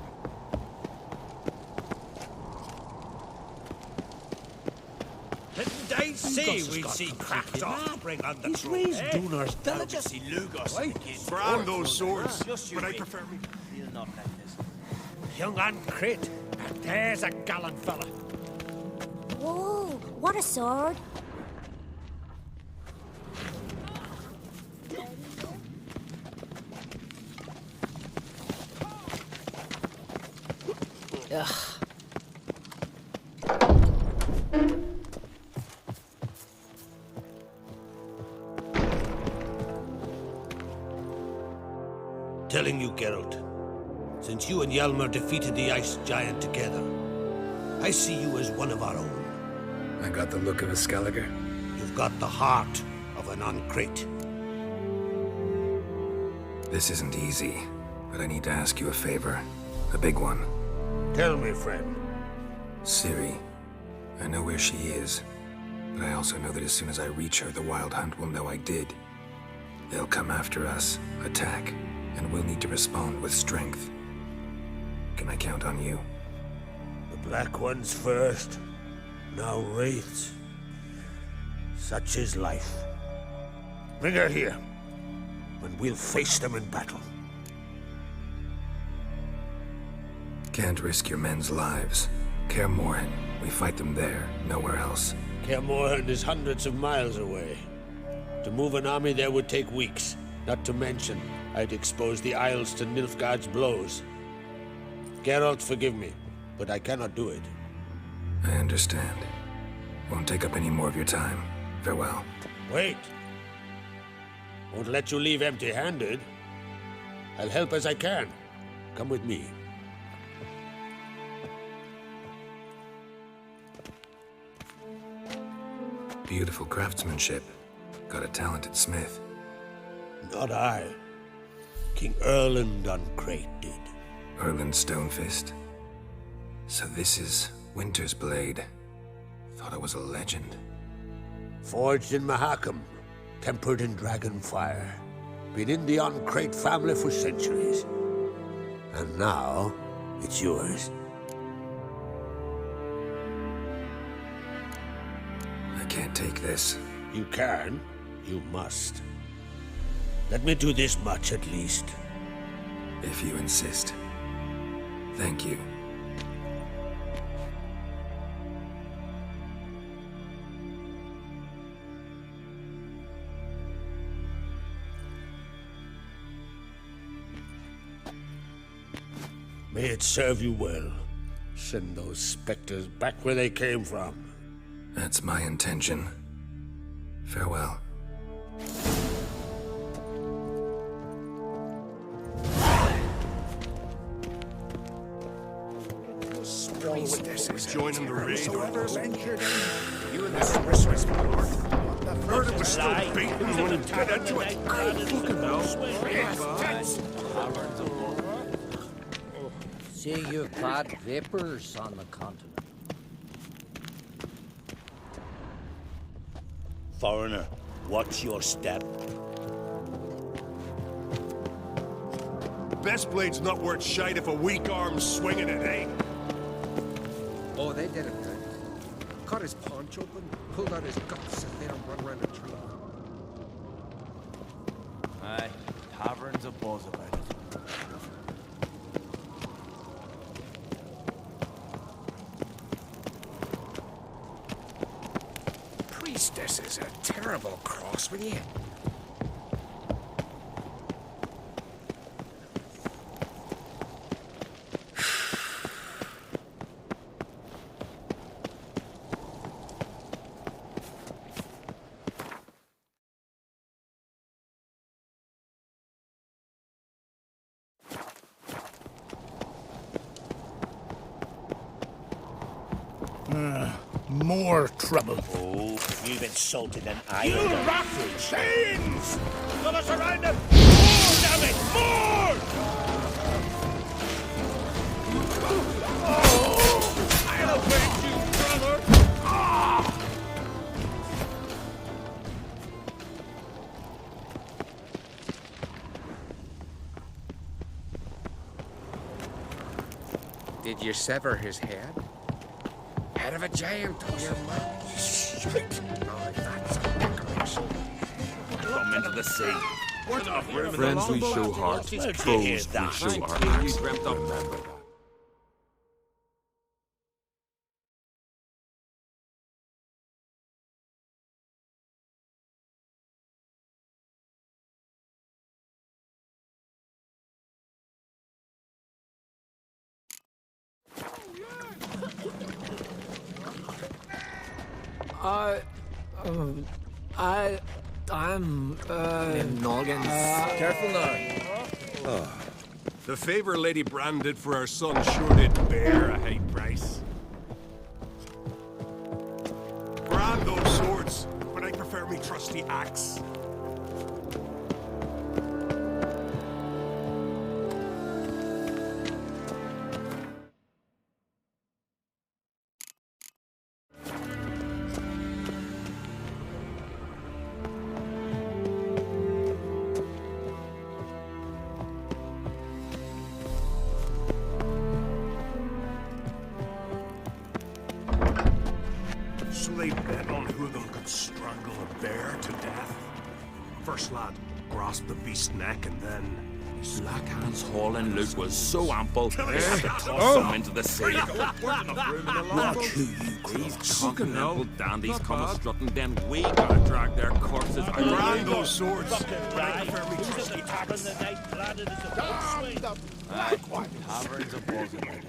Didn't I say we'd see cracked off bring on the troll? These Dooners diligent. See Lugos. Brand those swords, but I prefer me. He'll not like this. Young Ancrate, and there's a gallant fella. Whoa, what a sword. Ugh. Telling you, Geralt, since you and Hjalmar defeated the Ice Giant together, I see you as one of our own. I got the look of a Skelliger. You've got the heart of an Ancrate. This isn't easy, but I need to ask you a favor. A big one. Tell me, friend. Ciri. I know where she is, but I also know that as soon as I reach her, the Wild Hunt will know I did. They'll come after us, attack, and we'll need to respond with strength. Can I count on you? The Black Ones first, now Wraiths. Such is life. Bring her here, and we'll face them in battle. Can't risk your men's lives. Kaer Morhen, we fight them there, nowhere else. Kaer Morhen is hundreds of miles away. To move an army there would take weeks, not to mention I'd expose the Isles to Nilfgaard's blows. Geralt, forgive me, but I cannot do it. I understand. Won't take up any more of your time. Farewell. Wait. Won't let you leave empty-handed. I'll help as I can. Come with me. Beautiful craftsmanship. Got a talented smith. Not I. King Erland Ancrate did. Erland Stonefist. So this is Winter's Blade. Thought I was a legend. Forged in Mahakam, tempered in dragon fire. Been in the Uncrate family for centuries. And now, it's yours. I can't take this. You can. You must. Let me do this much at least. If you insist. Thank you. May it serve you well. Send those specters back where they came from. That's my intention. Farewell. Joining the raid. You and the sorceress lord. Heard it was still beating when you get into it. See, you've got vapors on the continent. Foreigner, what's your step? Best blade's not worth shite if a weak arm's swinging it, eh? Oh, they did it good. Cut his paunch open, pulled out his guts, and made him run around a tree. Aye, tavern's a buzz about it. Priestess is a terrible cross with you. More trouble. Oh, you've insulted an You islander. rattle chains! Come us around them! More, damn it! More! Oh! I'll avenge you, brother! Ah! Did you sever his head? Head of a giant, your man. Shite! Oh, that's a decoration. Come into the sea. What a Friends we show heart, foes we show our acts. Remember that. I'm Noggins. Careful now. The favor Lady Brand did for her son sure did bear a high price. Brand those swords, but I prefer me trusty axe. So they bet on who of them could strangle a bear to death. First lad grasped the beast's neck and then... Slack Hands' haul and loot was so ample, they had to toss some into the sea. Watch who you cross. Continental dandies come a-strutting, then we gotta drag their corpses out of the Brand river. those swords, but I prefer me trusty axe. Aye, tavern's a buzz about it.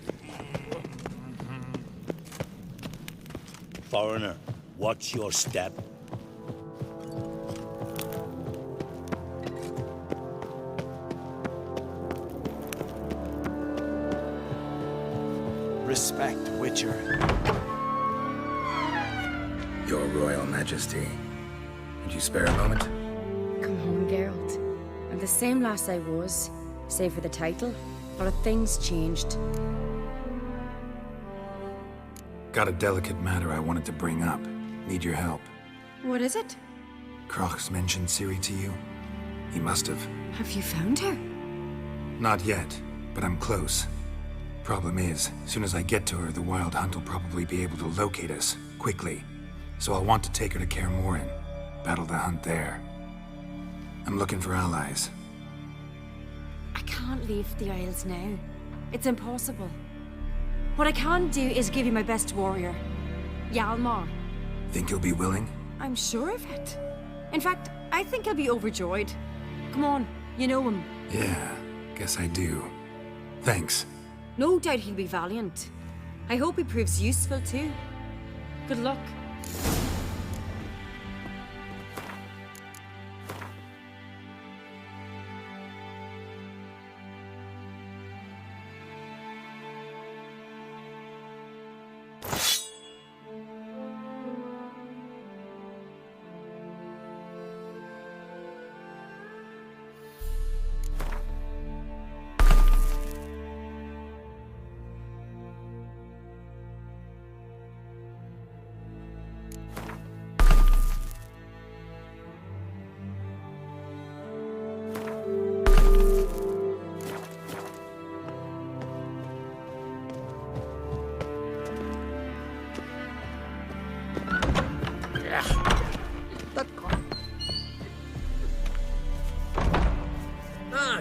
Foreigner, what's your step? Respect, Witcher. Your Royal Majesty. Would you spare a moment? Come home, Geralt. I'm the same lass I was, save for the title. A lot of things changed. Got a delicate matter I wanted to bring up. Need your help. What is it? Crach's mentioned Ciri to you? He must have. Have you found her? Not yet, but I'm close. Problem is, soon as I get to her, the Wild Hunt will probably be able to locate us, quickly. So I'll want to take her to Kaer Morhen. Battle the hunt there. I'm looking for allies. I can't leave the Isles now. It's impossible. What I can do is give you my best warrior, Hjalmar. Think you'll be willing? I'm sure of it. In fact, I think he'll be overjoyed. Come on, you know him. Yeah, guess I do. Thanks. No doubt he'll be valiant. I hope he proves useful too. Good luck.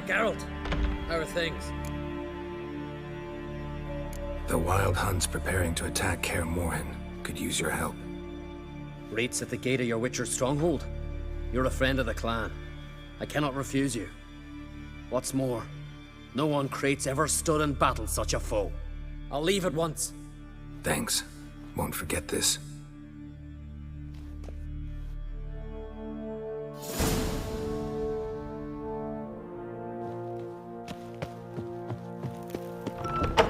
Geralt, how are things? The Wild Hunt's preparing to attack Kaer Morhen. Could use your help. Rates at the gate of your Witcher stronghold? You're a friend of the clan. I cannot refuse you. What's more, no one Krait's ever stood and battled such a foe. I'll leave at once. Thanks. Won't forget this.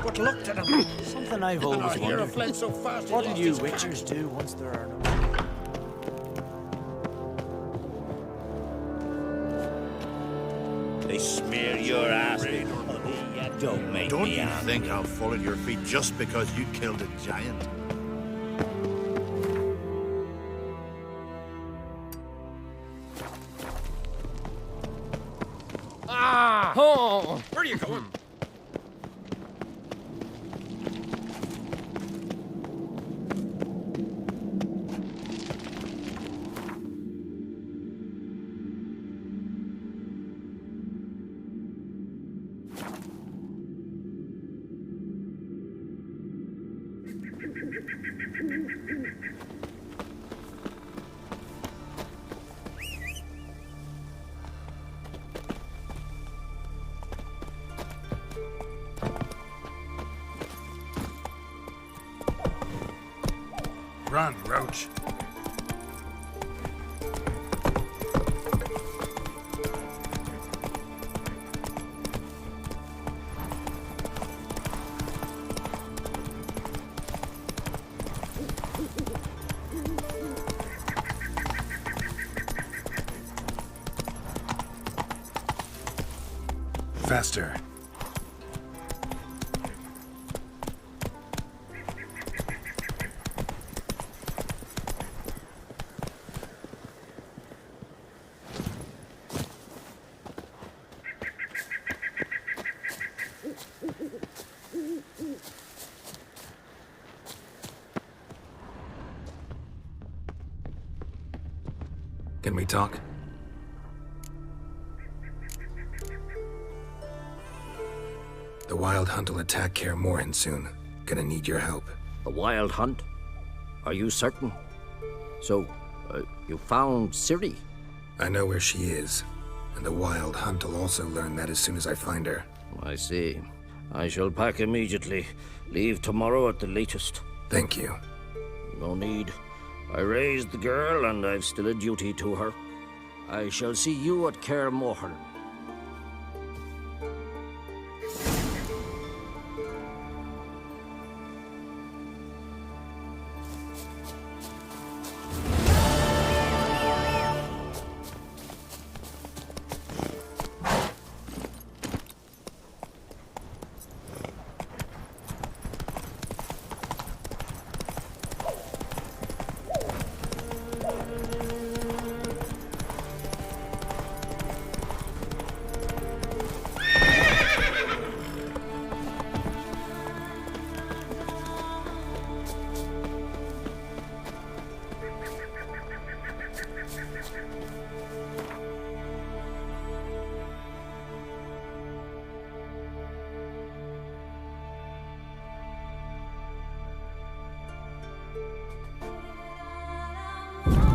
But look to them. Something I've always wondered. What do you Witchers do once there are no... They smear your ass. Don't make Don't me you angry. think I'll fall at your feet just because you killed a giant? Ah! Oh! Where are you going? Run, Roach. Faster. Can we talk? The Wild Hunt will attack Kaer Morhen soon. Gonna need your help. A wild hunt? Are you certain? So, you found Ciri? I know where she is, and the Wild Hunt will also learn that as soon as I find her. I see. I shall pack immediately. Leave tomorrow at the latest. Thank you. No need. I raised the girl, and I've still a duty to her. I shall see you at Kaer Morhen.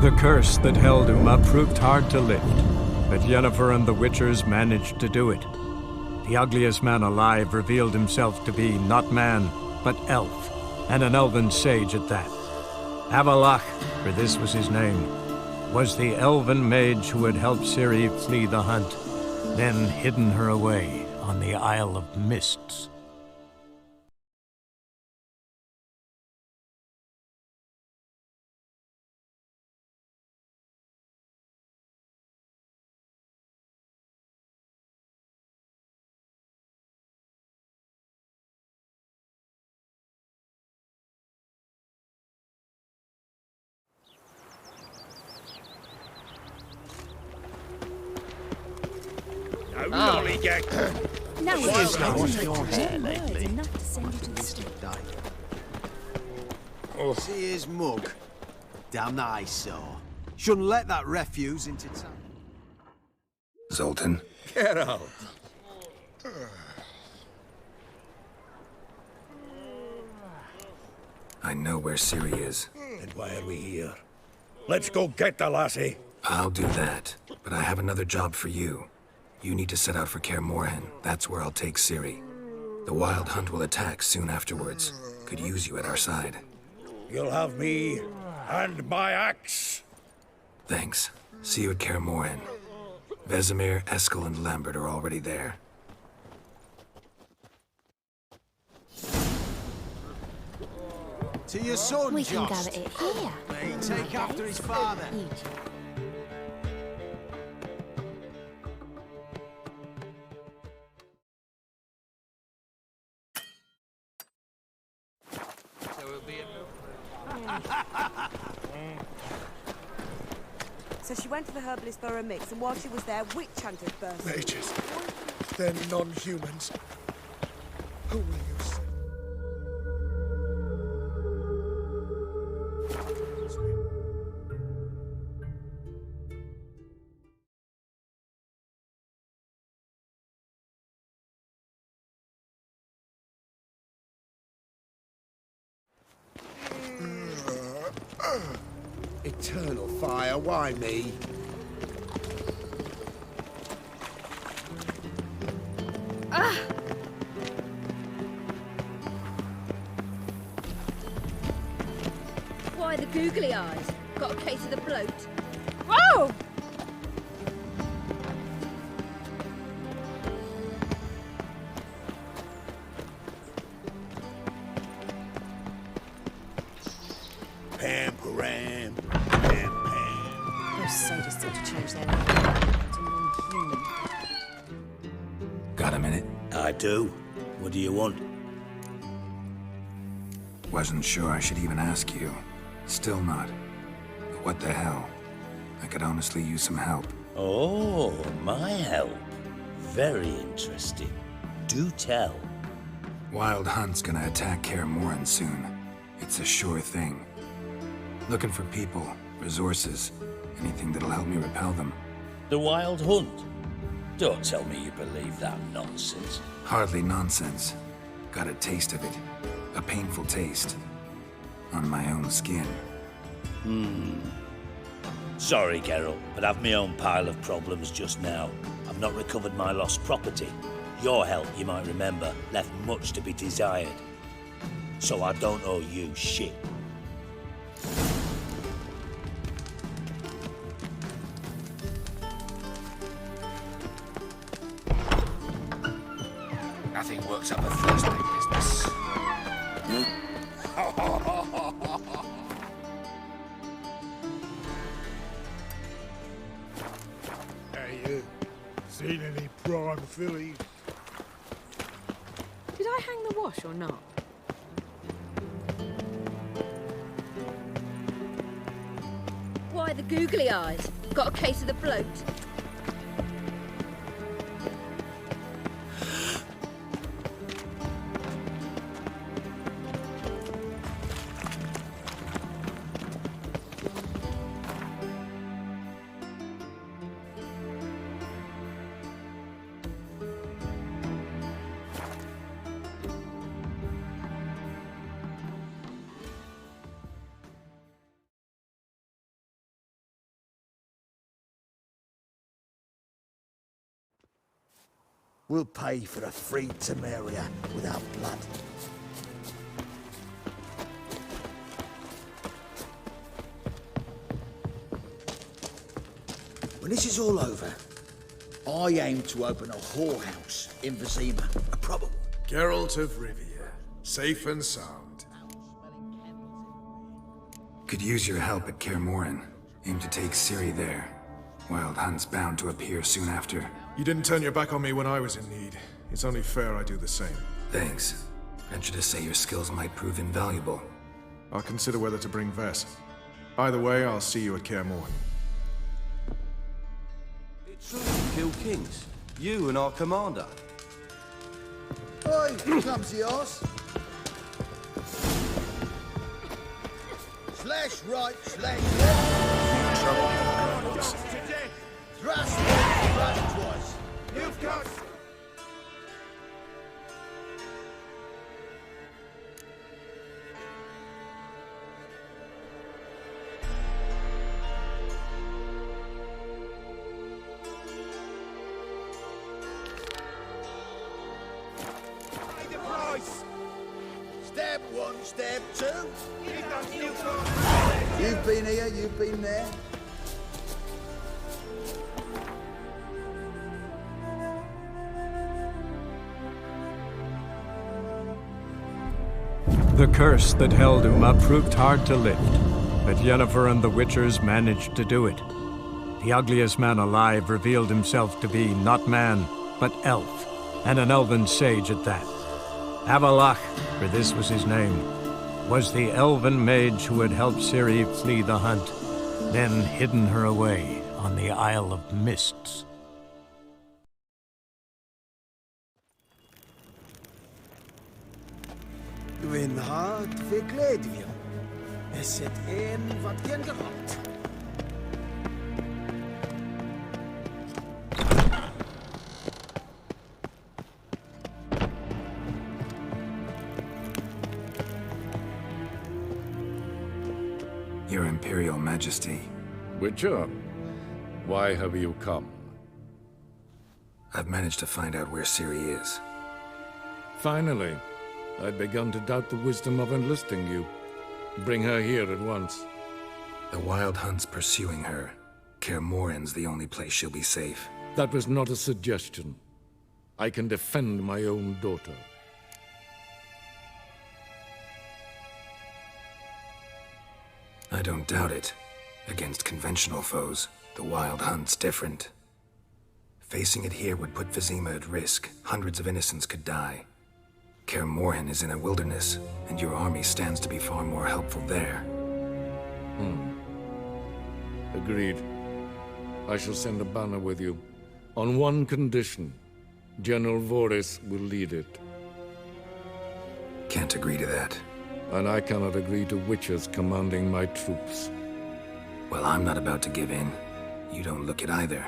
The curse that held Uma proved hard to lift, but Yennefer and the Witchers managed to do it. The ugliest man alive revealed himself to be not man, but elf, and an elven sage at that. Avalach, for this was his name, was the elven mage who had helped Ciri flee the hunt, then hidden her away on the Isle of Mists. Now, lollygag. Now Well, it's now, what's your your hair words lately? enough to send you to the stake. See his mug. Damn that eyesore. Shouldn't let that refuse into town. Zoltan? Get out. I know where Ciri is. Then why are we here? Let's go get the lassie. I'll do that, but I have another job for you. You need to set out for Kaer Morhen. That's where I'll take Ciri. The Wild Hunt will attack soon afterwards. Could use you at our side. You'll have me and my axe. Thanks. See you at Kaer Morhen. Vesemir, Eskel, and Lambert are already there. To your son, We can Jost. gather it here. Mate, take after his father. So she went to the herbalist for a mix, and while she was there, witch hunters burst. Mages. They're non-humans. Who will you send? Eternal fire, why me? Ah! Why the googly eyes? Got a case of the bloat? Whoa! Pam-param, pam-pam. Those sadists seem to change their name to non-human. Got a minute? I do. What do you want? Wasn't sure I should even ask you. Still not. But what the hell? I could honestly use some help. Oh, my help. Very interesting. Do tell. Wild Hunt's gonna attack Kaer Morhen soon. It's a sure thing. Looking for people, resources, anything that'll help me repel them. The Wild Hunt? Don't tell me you believe that nonsense. Hardly nonsense. Got a taste of it. A painful taste. On my own skin. Sorry, Geralt, but I've my own pile of problems just now. I've not recovered my lost property. Your help, you might remember, left much to be desired. So I don't owe you shit. Nothing works up a Thursday business. Hey, you. Seen any prime fillies? Did I hang the wash or not? Why the googly eyes? Got a case of the bloat? We'll pay for a free Temeria without blood. When this is all over, I aim to open a whorehouse in Vizima. A proper one. Geralt of Rivia, safe and sound. Could use your help at Kaer Morhen. Aim to take Ciri there. Wild Hunt's bound to appear soon after. You didn't turn your back on me when I was in need. It's only fair I do the same. Thanks. Venture to say your skills might prove invaluable. I'll consider whether to bring Vess. Either way, I'll see you at Kaer Morhen. It's true you kill kings. You and our commander. Oi, clumsy horse. Slash right, slash left. Thrust once, thrust twice. You've got... Step one, step two. You've been here, you've been there. The curse that held Uma proved hard to lift, but Yennefer and the Witchers managed to do it. The ugliest man alive revealed himself to be not man, but elf, and an elven sage at that. Avallac'h, for this was his name, was the elven mage who had helped Ciri flee the hunt, then hidden her away on the Isle of Mists. Win hard verkleed wir. Es zit één wat jen gehad. Your Imperial Majesty. Witcher, why have you come? I've managed to find out where Ciri is. Finally. I'd begun to doubt the wisdom of enlisting you. Bring her here at once. The Wild Hunt's pursuing her. Kaer Morhen's the only place she'll be safe. That was not a suggestion. I can defend my own daughter. I don't doubt it. Against conventional foes, the Wild Hunt's different. Facing it here would put Vizima at risk. Hundreds of innocents could die. Kaer Morhen is in a wilderness, and your army stands to be far more helpful there. Agreed. I shall send a banner with you. On one condition. General Voris will lead it. Can't agree to that. And I cannot agree to Witchers commanding my troops. Well, I'm not about to give in. You don't look it either.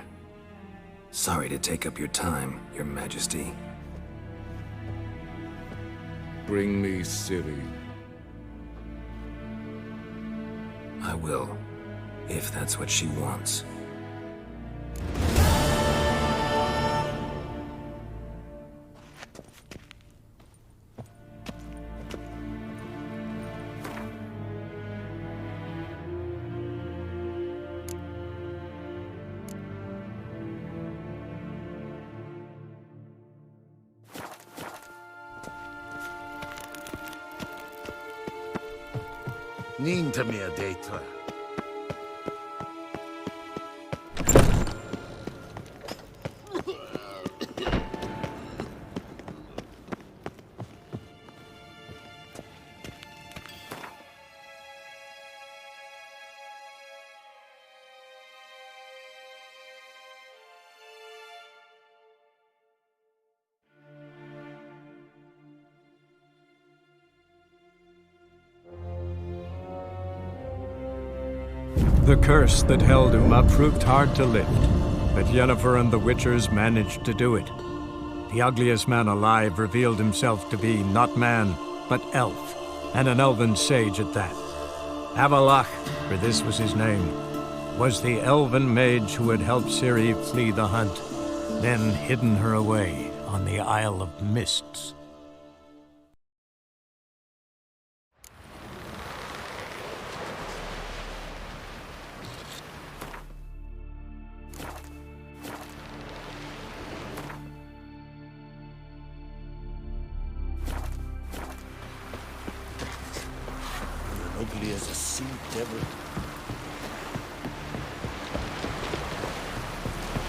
Sorry to take up your time, Your Majesty. Bring me Ciri. I will, if that's what she wants. Ninta mia detra. The curse that held Uma proved hard to lift, but Yennefer and the Witchers managed to do it. The ugliest man alive revealed himself to be not man, but elf, and an elven sage at that. Avallac'h, for this was his name, was the elven mage who had helped Ciri flee the hunt, then hidden her away on the Isle of Mists. Ugly as a sea devil.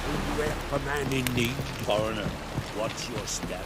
Will you help a man in need? Foreigner, watch your step.